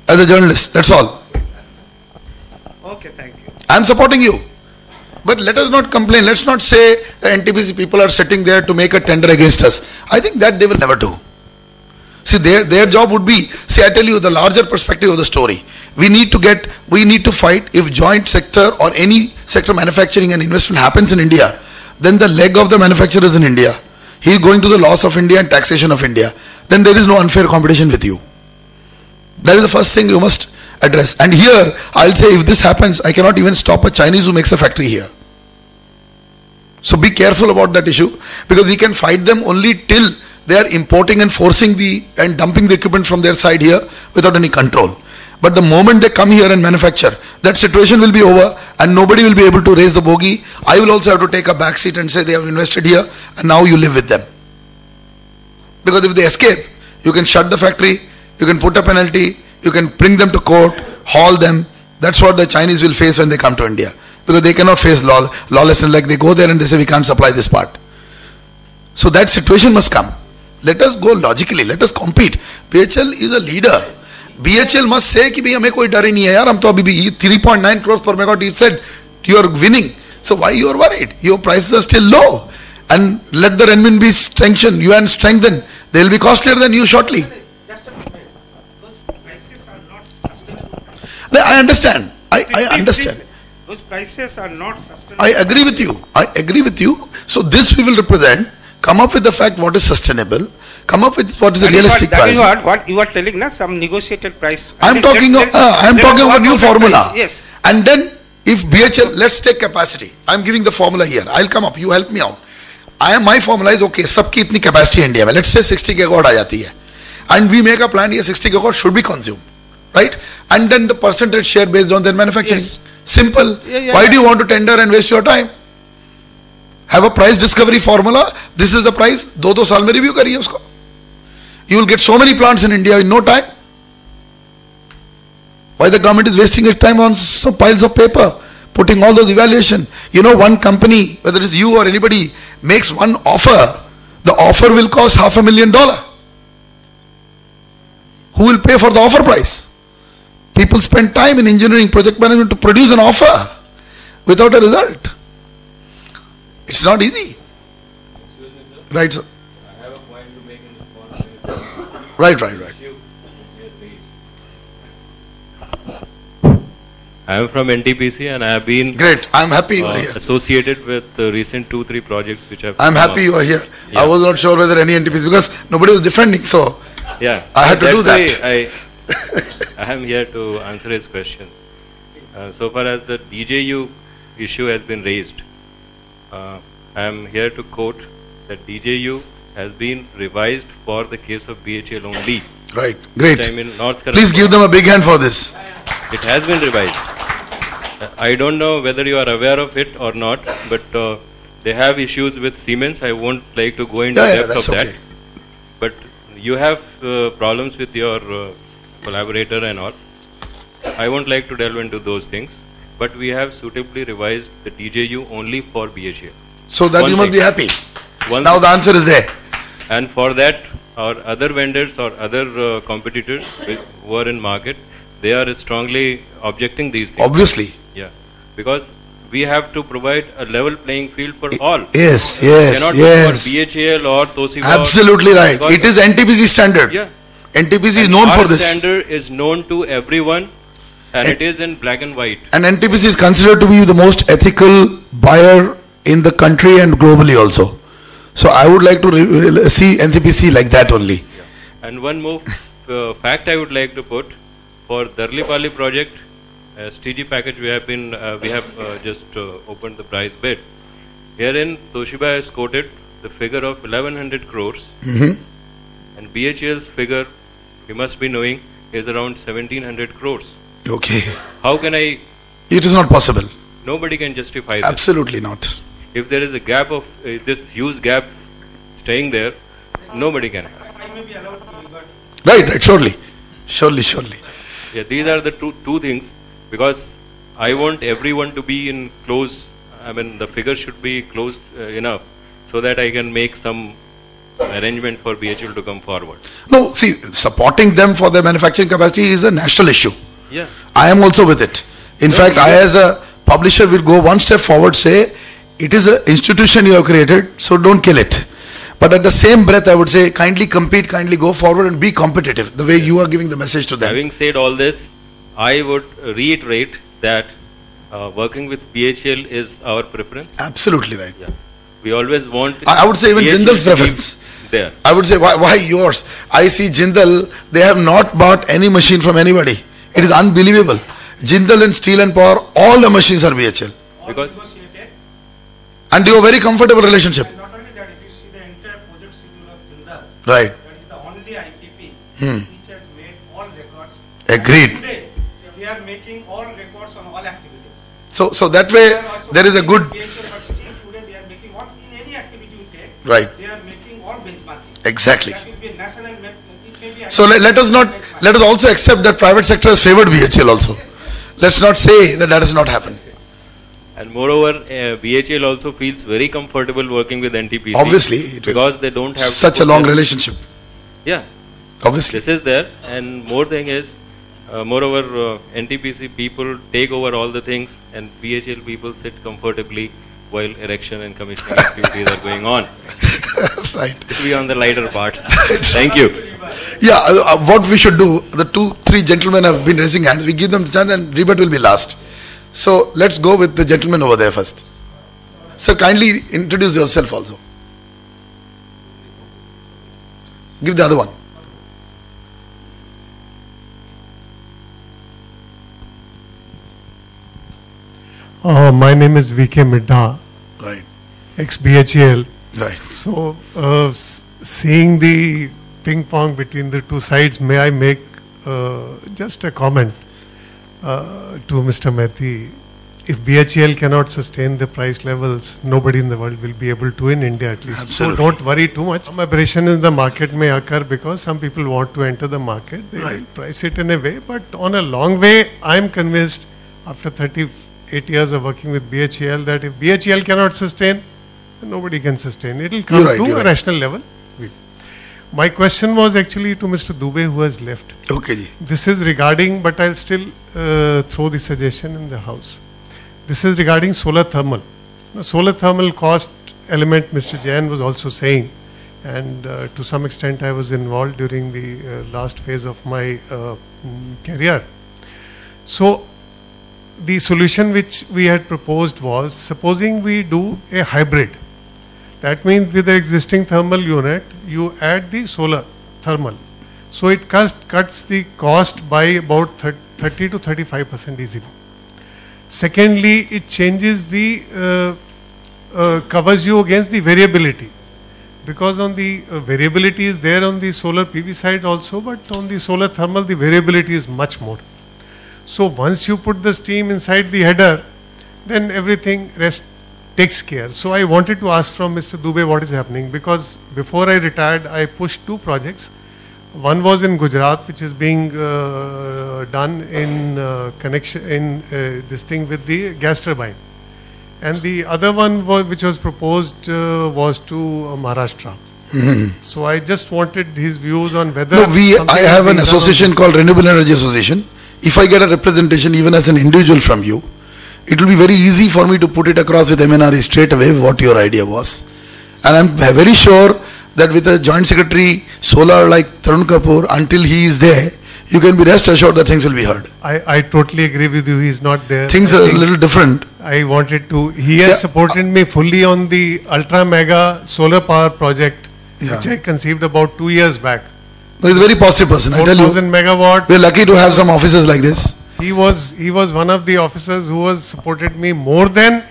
as a journalist. That's all. Okay, thank you. I am supporting you. But let us not complain. Let's not say the NTPC people are sitting there to make a tender against us. I think that they will never do. See, their job would be, see, I tell you the larger perspective of the story. We need to fight if joint sector or any sector manufacturing and investment happens in India, then the leg of the manufacturer is in India. He is going to the loss of India and taxation of India. Then there is no unfair competition with you. That is the first thing you must address. And here, I'll say if this happens, I cannot even stop a Chinese who makes a factory here. So be careful about that issue, because we can fight them only till they are importing and forcing and dumping the equipment from their side here without any control. But the moment they come here and manufacture, that situation will be over and nobody will be able to raise the bogey. I will also have to take a back seat and say they have invested here and now you live with them. Because if they escape, you can shut the factory, you can put a penalty, you can bring them to court, haul them. That's what the Chinese will face when they come to India. Because they cannot face lawlessness, like they go there and they say we can't supply this part. So that situation must come. Let us go logically, let us compete. BHL is a leader. BHL must say कि भाई हमें कोई डर ही नहीं है यार, हम तो अभी भी 3.9 crores per megawatt, he said you are winning. So why you are worried? Your prices are still low. And let the renminbi strengthen, yuan strengthen. They will be costlier than you shortly. Just a moment. Those prices are not sustainable. No, I understand. I understand. Those prices are not sustainable. I agree with you. I agree with you. So this we will represent. Come up with the fact what is sustainable. Come up with what is a realistic price. That is what you are telling, na, some negotiated price. I am talking of a new formula. Yes. And then if BHL, let's take capacity. I am giving the formula here. I'll come up. You help me out. My formula is okay. सबकी इतनी capacity है India में. Let's say 60 gigawatt आ जाती है. And we make a plan here 60 gigawatt should be consumed. Right? And then the percentage share based on their manufacturing. Yes. Simple. Why do you want to tender and waste your time? Have a price discovery formula. This is the price. 2 साल में review करिए उसको. You will get so many plants in India in no time. Why the government is wasting its time on some piles of paper, putting all those evaluation. You know, one company, whether it's you or anybody, makes one offer. The offer will cost $500,000. Who will pay for the offer price? People spend time in engineering, project management to produce an offer without a result. It's not easy. Right, sir. I have a point to make in response to this. Right. I am from NTPC and I have been great. I am happy you are here. Associated with the recent 2-3 projects which have. I am happy you are here. Yeah. I was not sure whether any NTPC, because nobody was defending, so yeah, I had to do that. I am here to answer his question. So far as the DJU issue has been raised, I am here to quote that DJU has been revised for the case of BHL only. Right, great. Time in North Carolina. Please give them a big hand for this. It has been revised. I don't know whether you are aware of it or not, but they have issues with Siemens. I won't like to go into depth of that. But you have problems with your collaborator and all. I won't like to delve into those things. But we have suitably revised the DJU only for BHL. So that you must be happy. Now the answer is there. And for that, our other vendors or other competitors who are in market, they are strongly objecting these things. Obviously. Yeah. Because we have to provide a level playing field for all. Yes. Cannot be for BHL or Toshiba. Absolutely right. It is NTPC standard. Yeah. NTPC is known for this. Our standard is known to everyone and it is in black and white. And NTPC is considered to be the most ethical buyer in the country and globally also. So I would like to see NTPC like that only. Yeah. And one more fact I would like to put. For Darlipali project, STG package we have just opened the price bid. Herein Toshiba has quoted the figure of 1100 crores, Mhm. and BHEL's figure, you must be knowing, is around 1700 crores. Okay. How can I? It is not possible. Nobody can justify this. Absolutely not. If there is a gap of this huge gap staying there, nobody can. Right, right, surely. Surely. Yeah, these are the two things, because I want everyone to be in close. I mean, the figure should be close enough so that I can make some arrangement for BHEL to come forward. No, see, supporting them for their manufacturing capacity is a national issue. Yeah. I am also with it. In fact, I as a publisher will go one step forward, say, it is an institution you have created, so don't kill it. But at the same breath, I would say, kindly compete, kindly go forward and be competitive, the way you are giving the message to them. Having said all this, I would reiterate that working with BHEL is our preference. Absolutely right. Yeah. We always want. I would say even BHEL Jindal's to be preference. There. I would say, why yours? I see Jindal, they have not bought any machine from anybody. It is unbelievable. Jindal and Steel and Power, all the machines are BHEL. Because and they have a very comfortable relationship. Not only that, if you see the entire project schedule of Jindal, Right. that is the only IKP which has made all records. Agreed. And today, we are making all records on all activities. So that way, there is a good. But still today they are making what in any activity you take. Right. They are making all benchmarking. Exactly. That will be national. It may be So let us also accept that private sector has favored BHEL also. Let's not say that has not happened. And moreover, BHEL also feels very comfortable working with NTPC. Obviously, because they don't have such to a put long their- relationship. Yeah. Obviously. This is there, and more thing is, moreover, NTPC people take over all the things, and BHEL people sit comfortably while erection and commissioning activities are going on. Right. It will be on the lighter part. Thank you. Yeah, what we should do, the 2-3 gentlemen have been raising hands, we give them the chance and rebut will be last. So let's go with the gentleman over there first. Sir, kindly introduce yourself also. Give the other one. My name is VK Midha. Right. Ex-BHEL. Right. So, seeing the ping pong between the two sides, may I make just a comment to Mr. Mehti? If BHEL cannot sustain the price levels, nobody in the world will be able to, in India at least. Absolutely. So don't worry too much. Some aberration in the market may occur because some people want to enter the market. They will price it in a way, but on a long way, I am convinced after 38 years of working with BHEL that if BHEL cannot sustain, then nobody can sustain. It will come to a rational level. My question was actually to Mr. Dubey, who has left. Okay. Ji. This is regarding, but I'll still throw the suggestion in the house. This is regarding solar thermal. Now, solar thermal cost element, Mr. Jain was also saying, and to some extent I was involved during the last phase of my career. So, the solution which we had proposed was, supposing we do a hybrid. That means with the existing thermal unit, you add the solar thermal. So it cuts the cost by about 30 to 35% easily. Secondly, it changes the, covers you against the variability. Because on the variability is there on the solar PV side also, but on the solar thermal, the variability is much more. So once you put the steam inside the header, then everything rest takes care. So I wanted to ask from Mr. Dubey what is happening, because before I retired, I pushed 2 projects. One was in Gujarat, which is being done in connection in this thing with the gas turbine, and the other one which was proposed was to Maharashtra. So I just wanted his views on whether. No, I have an association called Renewable Energy Association. If I get a representation even as an individual from you, it will be very easy for me to put it across with MNRE straight away what your idea was. And I'm very sure that with a joint secretary, solar like Tarun Kapoor, until he is there, you can be rest assured that things will be heard. I totally agree with you. He's not there. Things are a little different. I wanted to. He has supported me fully on the ultra mega solar power project, which I conceived about 2 years back. No, he's a very positive person. I tell you, 4,000 megawatt. we're lucky to have some officers like this. He was one of the officers who was supported me more than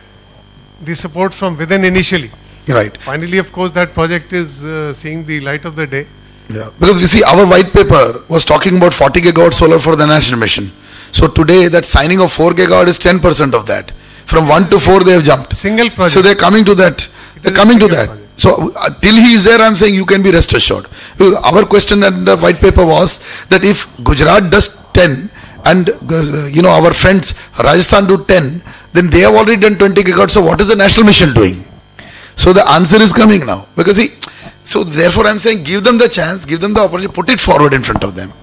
the support from within initially. Right. Finally, of course, that project is seeing the light of the day. Yeah, because you see, our white paper was talking about 40 gigawatt solar for the national mission. So today, that signing of 4 gigawatt is 10% of that. From 1 to 4, they have jumped. Single project. So they're coming to that. They're coming to that. Project. So till he is there, I'm saying you can be rest assured. Because our question in the white paper was that if Gujarat does 10 and our friends Rajasthan do 10, then they have already done 20 gigawatts. So what is the national mission doing? So the answer is coming now. Because so therefore I'm saying give them the chance, give them the opportunity, put it forward in front of them.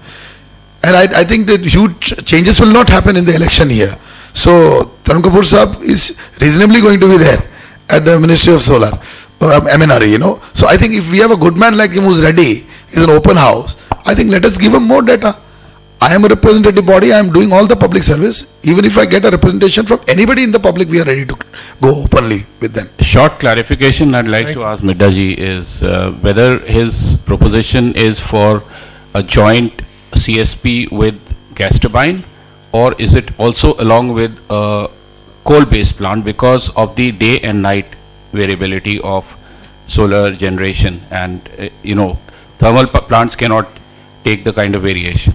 And I think that huge changes will not happen in the election here. So Tarun Kapoor Saab is reasonably going to be there at the Ministry of Solar, MNRE, So I think if we have a good man like him who's ready, is an open house, I think let us give him more data. I am a representative body, I am doing all the public service. Even if I get a representation from anybody in the public, we are ready to go openly with them. Short clarification I'd like to ask Middaji is whether his proposition is for a joint CSP with gas turbine, or is it also along with a coal-based plant because of the day and night variability of solar generation, and thermal plants cannot take the kind of variation?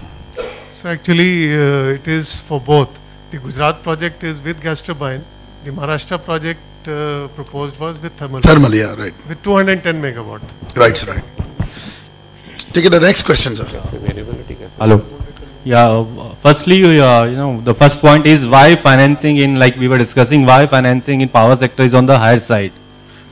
So actually it is for both. The Gujarat project is with gas turbine. The Maharashtra project proposed was with thermal. Thermal, yeah, right. With 210 megawatt. Right, sir, right. Take it to the next question, sir. Hello. Yeah, firstly, the first point is why financing like we were discussing, why financing in power sector is on the higher side.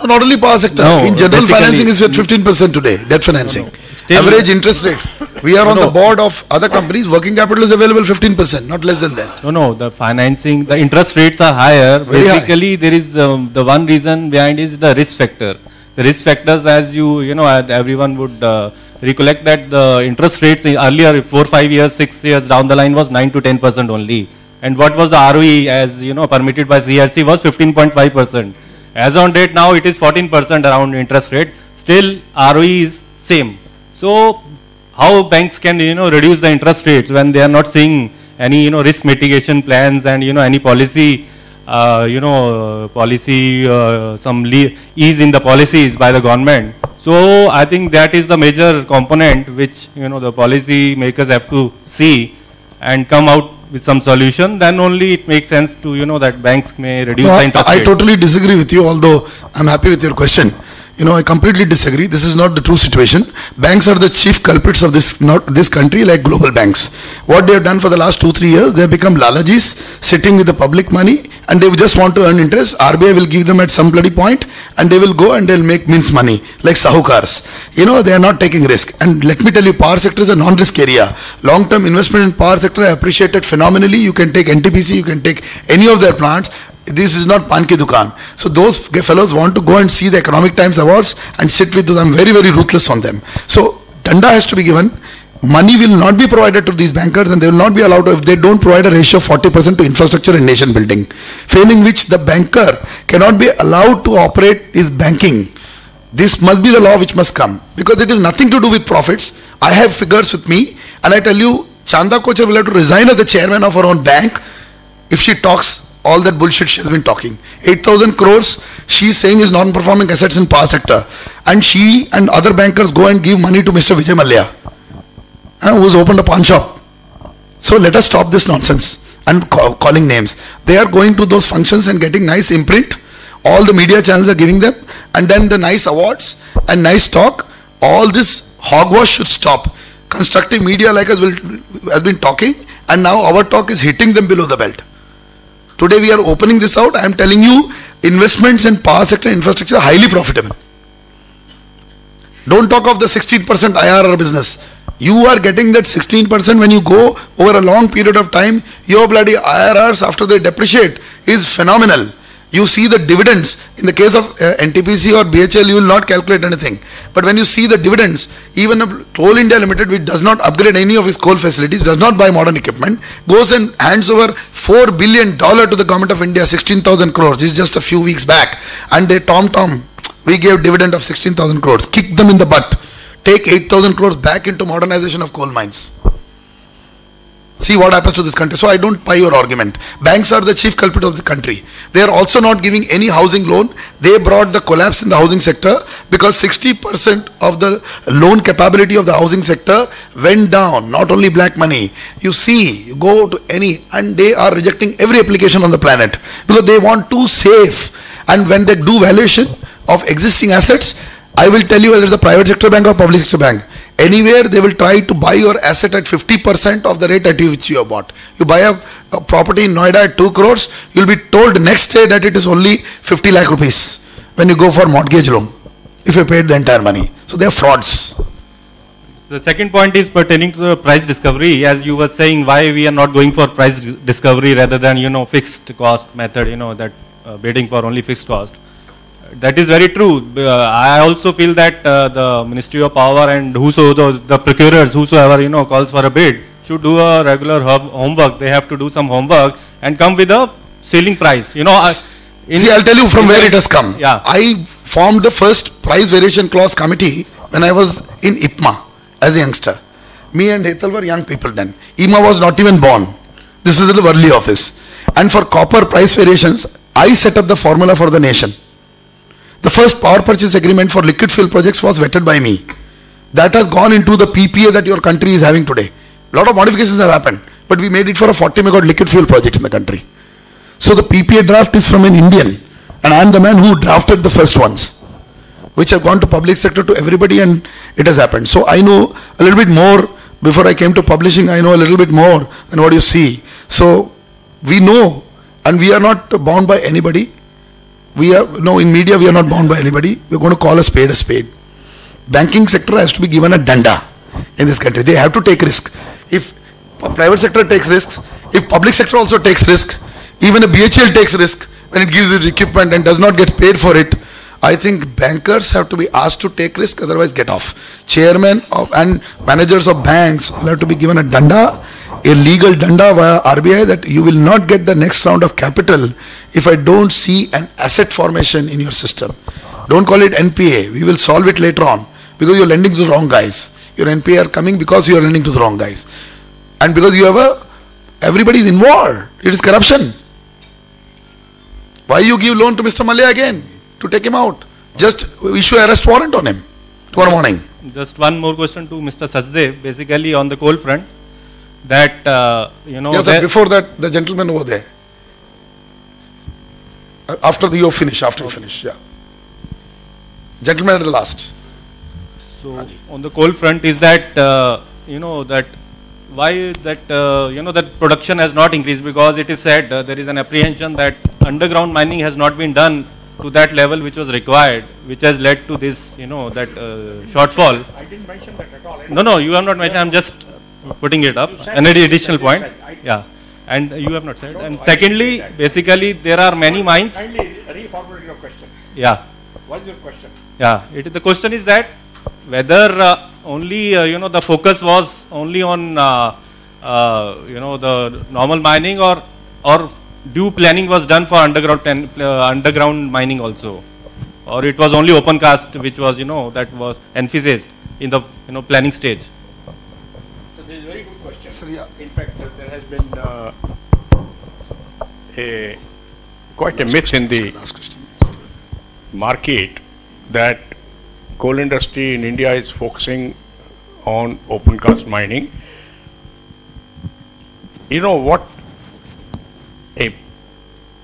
Not only power sector, in general financing is at 15% today, debt financing. Average interest rate. We are on the board of other companies, working capital is available 15%, not less than that. No, the financing, the interest rates are higher. Basically, there is the one reason behind is the risk factor. The risk factors, as everyone would recollect that the interest rates earlier 4, 5 years, 6 years down the line was 9 to 10% only. And what was the ROE as permitted by CERC was 15.5%. As on date now it is 14% around interest rate. Still ROE is same. So how banks can reduce the interest rates when they are not seeing any risk mitigation plans and any policy some ease in the policies by the government. So I think that is the major component which the policy makers have to see and come out with some solution. Then only it makes sense to that banks may reduce the interest rate. I totally disagree with you, although I'm happy with your question. I completely disagree. This is not the true situation. Banks are the chief culprits of this country, like global banks. What they have done for the last 2-3 years, they have become lalajis, sitting with the public money, and they just want to earn interest. RBI will give them at some bloody point, and they will go and they'll make mince money, like sahukars. They are not taking risk. And let me tell you, power sector is a non-risk area. Long-term investment in power sector I appreciated phenomenally. You can take NTPC, you can take any of their plants. This is not pan ki dukan. So those fellows want to go and see the Economic Times Awards and sit with them. Very, very ruthless on them. So danda has to be given. Money will not be provided to these bankers, and they will not be allowed to, if they don't provide a ratio of 40% to infrastructure and nation building. Failing which the banker cannot be allowed to operate his banking. This must be the law which must come, because it is nothing to do with profits. I have figures with me, and I tell you, Chanda Kochhar will have to resign as the chairman of her own bank if she talks all that bullshit she has been talking. 8,000 crores she is saying is non-performing assets in power sector, and she and other bankers go and give money to Mr. Vijay Mallya, who has opened a pawn shop. So let us stop this nonsense and calling names. They are going to those functions and getting nice imprint. All the media channels are giving them, and then the nice awards and nice talk. All this hogwash should stop. Constructive media like us has been talking, and now our talk is hitting them below the belt. Today we are opening this out. I am telling you, investments in power sector infrastructure are highly profitable. Don't talk of the 16% IRR business. You are getting that 16% when you go over a long period of time. Your bloody IRRs after they depreciate is phenomenal. You see the dividends. In the case of NTPC or BHL, you will not calculate anything. But when you see the dividends, even Coal India Limited, which does not upgrade any of its coal facilities, does not buy modern equipment, goes and hands over $4 billion to the government of India, 16,000 crores. This is just a few weeks back. And they we gave dividend of 16,000 crores. Kick them in the butt. Take 8,000 crores back into modernization of coal mines. See what happens to this country. So I don't buy your argument. Banks are the chief culprit of the country. They are also not giving any housing loan. They brought the collapse in the housing sector because 60% of the loan capability of the housing sector went down. Not only black money. You see, you go to any, and they are rejecting every application on the planet because they want to save. And when they do valuation of existing assets, I will tell you whether it's a private sector bank or public sector bank. Anywhere they will try to buy your asset at 50% of the rate at which you have bought. You buy a property in Noida at 2 crores, you will be told next day that it is only 50 lakh rupees when you go for mortgage loan, if you paid the entire money. So they are frauds. The second point is pertaining to the price discovery. As you were saying, why we are not going for price discovery rather than, fixed cost method, that bidding for only fixed cost. That is very true. I also feel that the Ministry of Power and the procurers, whosoever calls for a bid, should do a regular homework. They have to do some homework and come with a ceiling price. See, I'll tell you from where it has come. Yeah. I formed the first price variation clause committee when I was in IPMA as a youngster. Me and Hetal were young people then. IPMA was not even born. This is the Worli office. And for copper price variations, I set up the formula for the nation. The first power purchase agreement for liquid fuel projects was vetted by me. That has gone into the PPA that your country is having today. A lot of modifications have happened, but we made it for a 40 megawatt liquid fuel project in the country. So the PPA draft is from an Indian, and I am the man who drafted the first ones, which have gone to public sector to everybody, and it has happened. So I know a little bit more. Before I came to publishing, I know a little bit more than what you see. So we know, and we are not bound by anybody. In media we are not bound by anybody. We are going to call a spade a spade. Banking sector has to be given a danda in this country. They have to take risk. If private sector takes risks, if public sector also takes risk, even a BHL takes risk when it gives it equipment and does not get paid for it, I think bankers have to be asked to take risk, otherwise get off. Chairmen and managers of banks will have to be given a danda, a legal danda via RBI, that you will not get the next round of capital if I don't see an asset formation in your system. Don't call it NPA. We will solve it later on because you're lending to the wrong guys. Your NPA are coming because you are lending to the wrong guys. And because you have everybody is involved. It is corruption. Why you give loan to Mr. Malia again? To take him out. Just issue arrest warrant on him tomorrow morning. Just one more question to Mr. Sachdev. Basically on the coal front, that Yes, sir, before that, the gentleman over there. After you finish, yeah. Gentleman at the last. So on the coal front, is that that why that that production has not increased? Because it is said there is an apprehension that underground mining has not been done to that level which was required, which has led to this that shortfall. I didn't mention that at all. No, you have not mentioned. I'm just putting it up. An additional point. Yeah. And you have not said. And secondly, basically, there are many mines. Kindly reformulate your question. Yeah. What is your question? Yeah. The question is that whether only the focus was only on the normal mining, or due planning was done for underground mining also, or it was only open cast which was that was emphasized in the planning stage. So this is a very good question. Sir, yeah. In fact, there has been quite a myth in the market that coal industry in India is focusing on open cast mining. You know what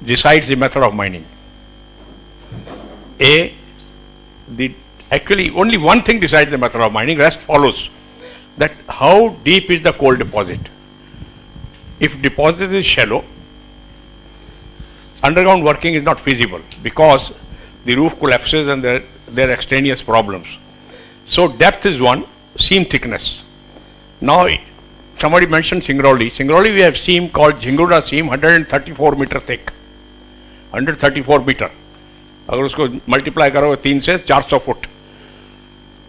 decides the method of mining? Actually only one thing decides the method of mining, rest follows. That how deep is the coal deposit. If deposit is shallow, underground working is not feasible because the roof collapses and there are extraneous problems. So depth is one, seam thickness. Now somebody mentioned Singrauli. Singrauli we have seam called Jhinguda seam, 134 meter thick. 134 meter. अगर उसको multiply करोगे 3 से 400 foot,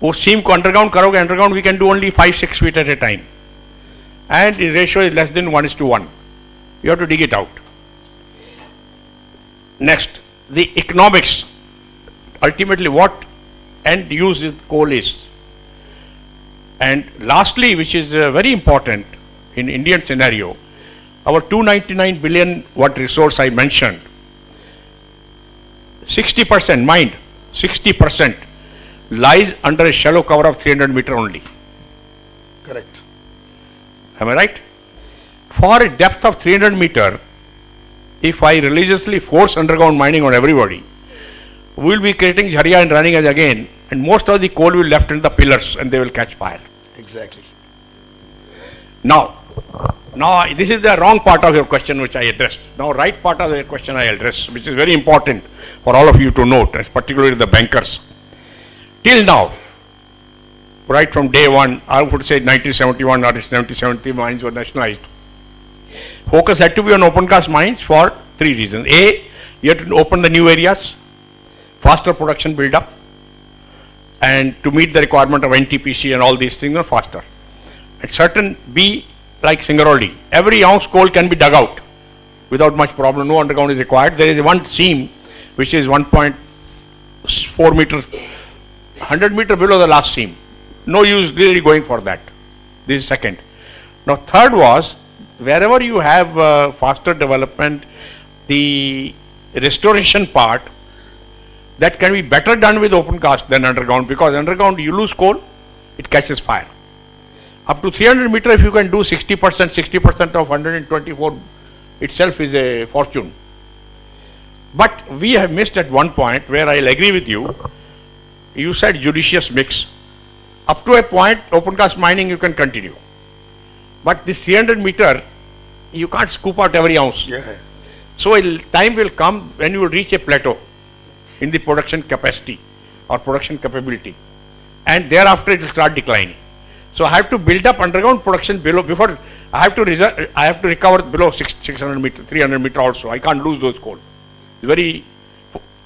वो सीम को underground करोगे, underground we can do only 5-6 feet at a time, and the ratio is less than 1:1. You have to dig it out. Next, the economics. Ultimately, what end use coal is. And lastly, which is very important, in Indian scenario, our 299 billion watt resource I mentioned, 60%, mind, 60% lies under a shallow cover of 300 meter only. Correct. Am I right? For a depth of 300 meter, if I religiously force underground mining on everybody, we will be creating Jharia and running as again, and most of the coal will be left in the pillars and they will catch fire. Exactly. Now, this is the wrong part of your question which I addressed. Now, right part of the question I addressed, which is very important for all of you to note, particularly the bankers. Till now, right from day one, I would say 1971 or 1970 mines were nationalized. Focus had to be on open cast mines for three reasons. A, you had to open the new areas, faster production build up, and to meet the requirement of NTPC and all these things are faster. And certain B, like Singarodi, every ounce coal can be dug out without much problem, no underground is required. There is one seam which is 1.4 meters, 100 meter below the last seam. No use really going for that. This is second. Now third was, wherever you have faster development, the restoration part, that can be better done with open cast than underground, because underground you lose coal, it catches fire. Up to 300 meter, if you can do 60% of 124 itself is a fortune. But we have missed at one point where I'll agree with you. You said judicious mix. Up to a point, open cast mining you can continue. But this 300 meter, you can't scoop out every ounce. Yeah. So a time will come when you will reach a plateau in the production capacity or production capability, and thereafter it will start declining. So I have to build up underground production below, before I have to recover below 600 meter, 300 meter also. I can't lose those coal. It's very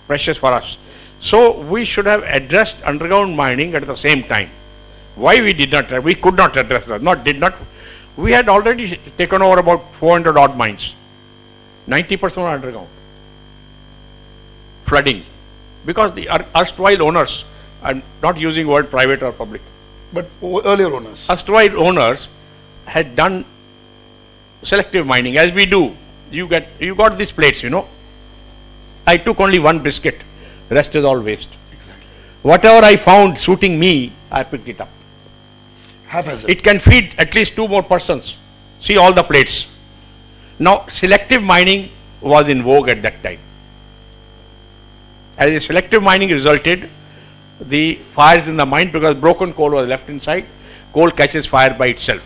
precious for us. So we should have addressed underground mining at the same time. Why we did not? We could not address that. We had already taken over about 400 odd mines. 90% were underground. Flooding. Because the erstwhile owners, I'm not using word private or public, but earlier owners, erstwhile owners had done selective mining, as we do. You got these plates, you know. I took only one biscuit, rest is all waste. Exactly. Whatever I found suiting me, I picked it up. Haphazard. It can feed at least 2 more persons. See all the plates. Now, selective mining was in vogue at that time. As the selective mining resulted, the fires in the mine, because broken coal was left inside, coal catches fire by itself.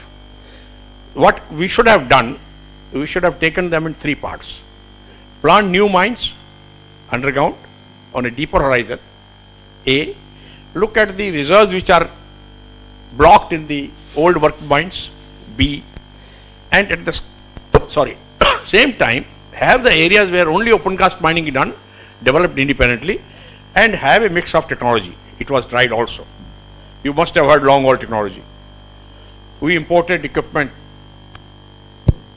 What we should have done, we should have taken them in 3 parts. Plant new mines underground on a deeper horizon. A, look at the reserves which are blocked in the old work mines. B, and at the same time have the areas where only open cast mining is done, developed independently, and have a mix of technology. It was tried also. You must have heard long haul technology. We imported equipment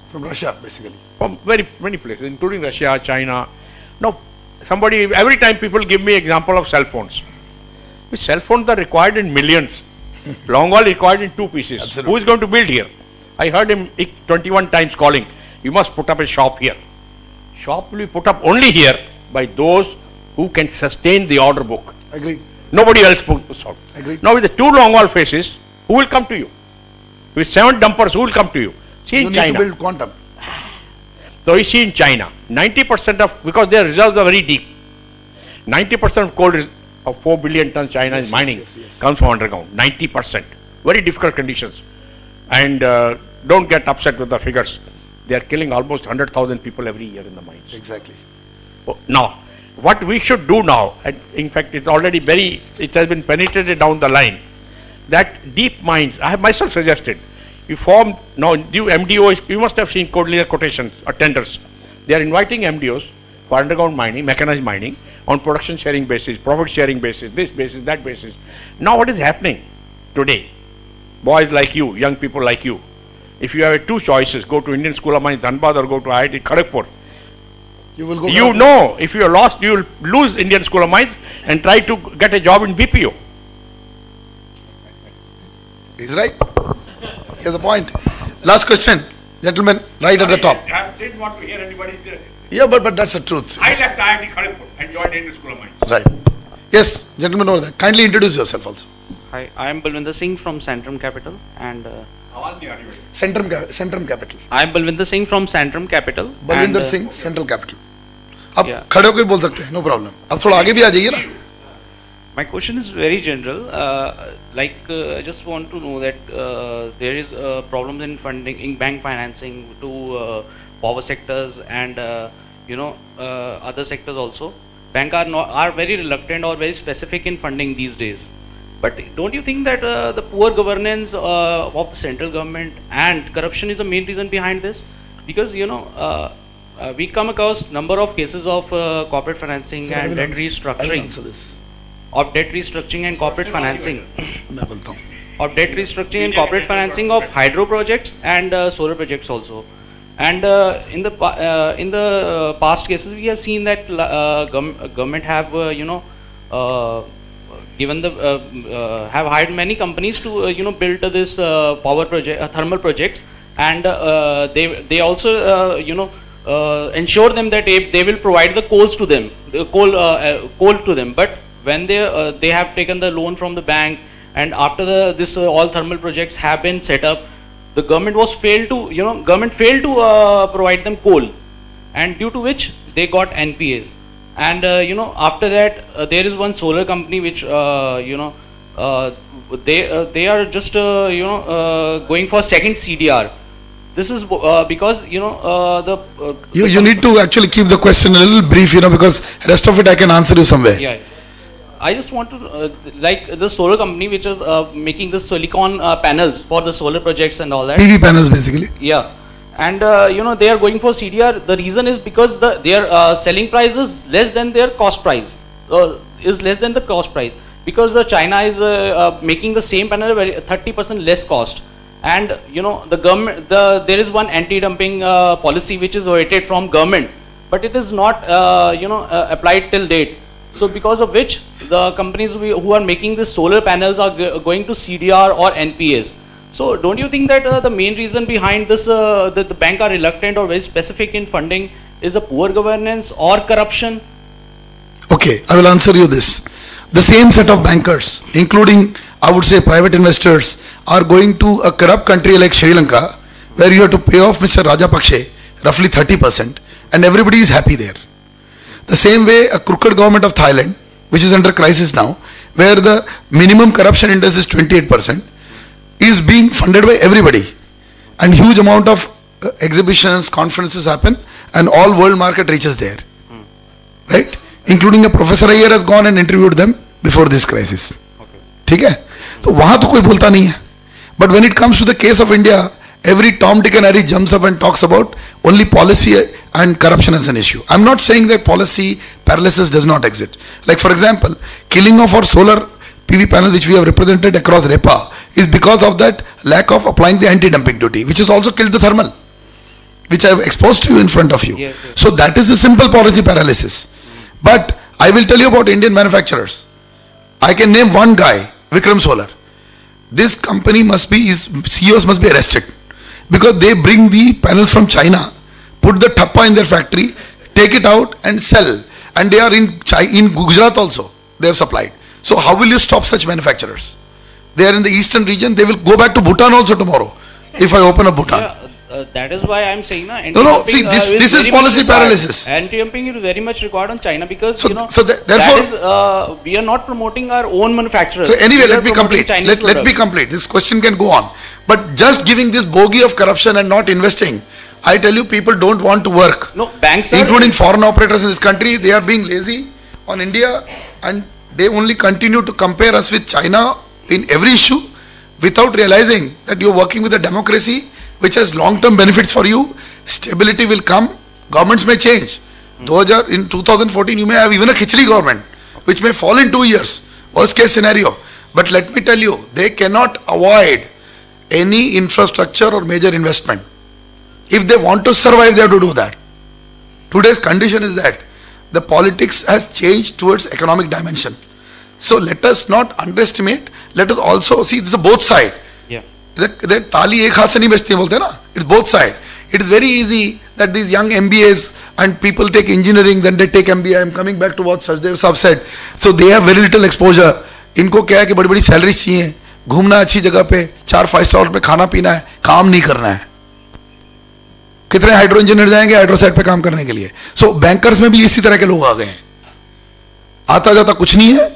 from Russia, basically. From very many places, including Russia, China. Now, every time people give me example of cell phones. Which cell phones are required in millions. Long haul required in 2 pieces. Absolutely. Who is going to build here? I heard him 21 times calling, you must put up a shop here. Shop will be put up only here by those who can sustain the order book. Agreed. Nobody else puts out. Agreed. Now with the 2 long haul phases, who will come to you? With 7 dumpers, who will come to you? See in China. You need to build quantum. So you see in China, 90% of, because their reserves are very deep, 90% of coal of 4 billion tons China is mining comes from underground. 90%. Very difficult conditions. And don't get upset with the figures. They are killing almost 100,000 people every year in the mines. Exactly. Now, what we should do now, and in fact it has been penetrated down the line, that deep mines, I have myself suggested, you form, now new MDOs, you must have seen Codelier quotations or tenders. They are inviting MDOs for underground mining, mechanized mining, on production sharing basis, profit sharing basis, this basis, that basis. Now what is happening today? Boys like you, young people like you, if you have 2 choices, go to Indian School of Mines, Dhanbad, or go to IIT Kharagpur. You will go. You know, if you are lost, you will lose Indian School of Mines and try to get a job in BPO. He's right. Here's the point. Last question, gentlemen, right at the top. I didn't want to hear anybody's. Yeah, but that's the truth. I left IIT Kharagpur and joined Indian School of Mines. Right. Yes, gentlemen over there. Kindly introduce yourself also. Hi, I am Balwinder Singh from Centrum Capital and. Centrum Capital. I am Balwinder Singh from Centrum Capital. Balwinder Singh, Central Capital. आप खड़े होकर बोल सकते हैं, no problem. अब थोड़ा आगे भी आ जाइए ना. My question is very general. I just want to know that there is problems in funding, in bank financing to power sectors and other sectors also. Bank are very reluctant or very specific in funding these days. But don't you think that the poor governance of the central government and corruption is the main reason behind this? Because we come across number of cases of corporate financing and debt restructuring. Of debt restructuring and corporate financing. Of debt restructuring and corporate financing of hydro projects and solar projects also. And in the past cases, we have seen that government have given the have hired many companies to build this power project, thermal projects, and they also ensure them that they will provide the coals to them, the coal to them. But when they have taken the loan from the bank, and after this all thermal projects have been set up, the government failed to provide them coal, and due to which they got NPAs. And after that there is one solar company which they are just going for second CDR. This is because you need to actually keep the question a little brief, because rest of it I can answer you somewhere. Yeah, I just want to like the solar company which is making the silicon panels for the solar projects and all that. PV panels basically. Yeah. And they are going for CDR. The reason is because their selling price is less than their cost price. Is less than the cost price, because China is making the same panel at 30% less cost. And the government, there is one anti-dumping policy which is awaited from government, but it is not applied till date. So because of which the companies who are making these solar panels are going to CDR or NPAs. So don't you think that the main reason behind this, that the bank are reluctant or very specific in funding, is a poor governance or corruption? Okay, I will answer you this. The same set of bankers, including I would say private investors, are going to a corrupt country like Sri Lanka, where you have to pay off Mr. Rajapakse roughly 30%, and everybody is happy there. The same way a crooked government of Thailand, which is under crisis now, where the minimum corruption index is 28%, is being funded by everybody, and huge amount of exhibitions, conferences happen, and all world market reaches there, right? Including a Professor Iyer has gone and interviewed them before this crisis. ठीक है? तो वहाँ तो कोई बोलता नहीं है. But when it comes to the case of India, every Tom, Dick and Harry jumps up and talks about only policy and corruption as an issue. I'm not saying that policy paralysis does not exist. Like for example, killing of our solar PV panels which we have represented across REPA is because of that lack of applying the anti-dumping duty, which has also killed the thermal, which I have exposed to you in front of you. Yes, yes. So that is a simple policy paralysis. But I will tell you about Indian manufacturers. I can name one guy, Vikram Solar. This company must be, his CEOs must be arrested, because they bring the panels from China, put the thappa in their factory, take it out and sell. And they are in Gujarat also, they have supplied. So how will you stop such manufacturers? They are in the eastern region, they will go back to Bhutan also tomorrow, if I open up Bhutan. Yeah, that is why I am saying see, this is policy paralysis. Anti-dumping is very much required on China, because therefore we are not promoting our own manufacturers. So anyway, let me complete. Let me complete. This question can go on. But just giving this bogey of corruption and not investing, I tell you, people don't want to work. No, banks including foreign operators in this country, they are being lazy on India, and they only continue to compare us with China in every issue without realizing that you are working with a democracy which has long-term benefits for you. Stability will come, governments may change. In 2014 you may have even a khichdi government which may fall in 2 years, worst case scenario. But let me tell you, they cannot avoid any infrastructure or major investment. If they want to survive, they have to do that. Today's condition is that the politics has changed towards economic dimension. So let us not underestimate, let us also see this is both side. Yeah. ताली एक हाथ से नहीं बजती बोलते ना. It's both side. It is very easy that these young MBAs and people take engineering, then they take MBA. I'm coming back to what Sachdev Saab said. So they have very little exposure. इनको क्या है कि बड़ी बड़ी salaries चाहिए, घूमना अच्छी जगह पे, 4-5 स्टार में खाना पीना है, काम नहीं करना है. कितने हाइड्रो इंजीनियर जाएंगे हाइड्रो साइड पे काम करने के लिए. सो बैंकर्स में भी इसी तरह के लोग आ गए हैं. आता जाता कुछ नहीं है,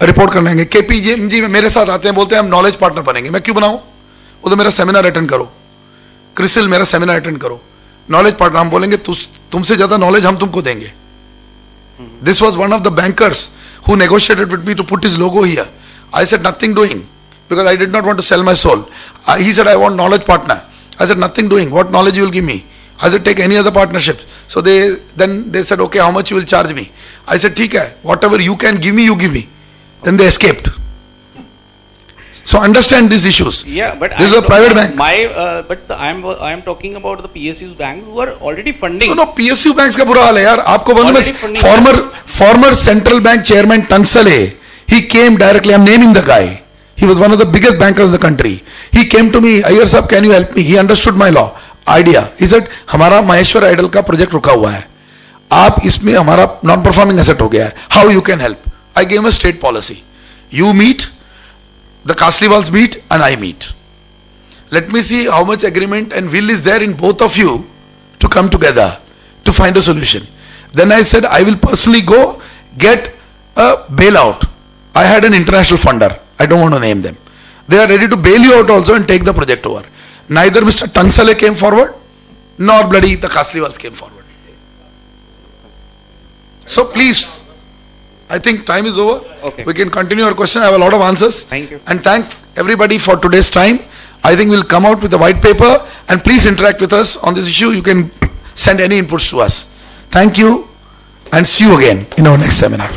रिपोर्ट करने आएंगे. KPMG में मेरे साथ आते हैं, बोलते हैं हम नॉलेज पार्टनर बनेंगे. मैं क्यों बनाऊं? वो तो मेरा सेमिनार अटेंड करो. क्रिसिल मेरा सेमिनार अटेंड करो. नॉलेज पार्टनर हम बोलेंगे तुमसे ज्यादा नॉलेज हम तुमको देंगे. This was one of the bankers who negotiated with me to put his logo here. I said nothing doing because I did not want to sell my soul. He said I want knowledge partner. I said nothing doing. What knowledge you will give me? I said take any other partnership. So they said okay, how much you will charge me? I said ठीक है, whatever you can give me, you give me. Then they escaped. So understand these issues. Yeah, but this is a private bank. I am talking about the PSU's bank who are already funding. No, PSU banks का बुरा हाल है यार. आपको मालूम है former central bank chairman Tansale, he came directly. I'm naming the guy. He was one of the biggest bankers in the country. He came to me, Iyer Sahab, can you help me? He understood my law idea. He said हमारा Maheshwar idol का project रुका हुआ है. आप इसमें हमारा non performing asset हो गया है. How you can help? I gave him a straight policy. You meet. The Kasliwals meet and I meet. Let me see how much agreement and will is there in both of you to come together to find a solution. Then I said I will personally go get a bailout. I had an international funder. I don't want to name them. They are ready to bail you out also and take the project over. Neither Mr. Tansale came forward nor bloody the Kasliwals came forward. So please, I think time is over. Okay. We can continue our question. I have a lot of answers. Thank you. And thank everybody for today's time. I think we'll come out with a white paper and please interact with us on this issue. You can send any inputs to us. Thank you and see you again in our next seminar.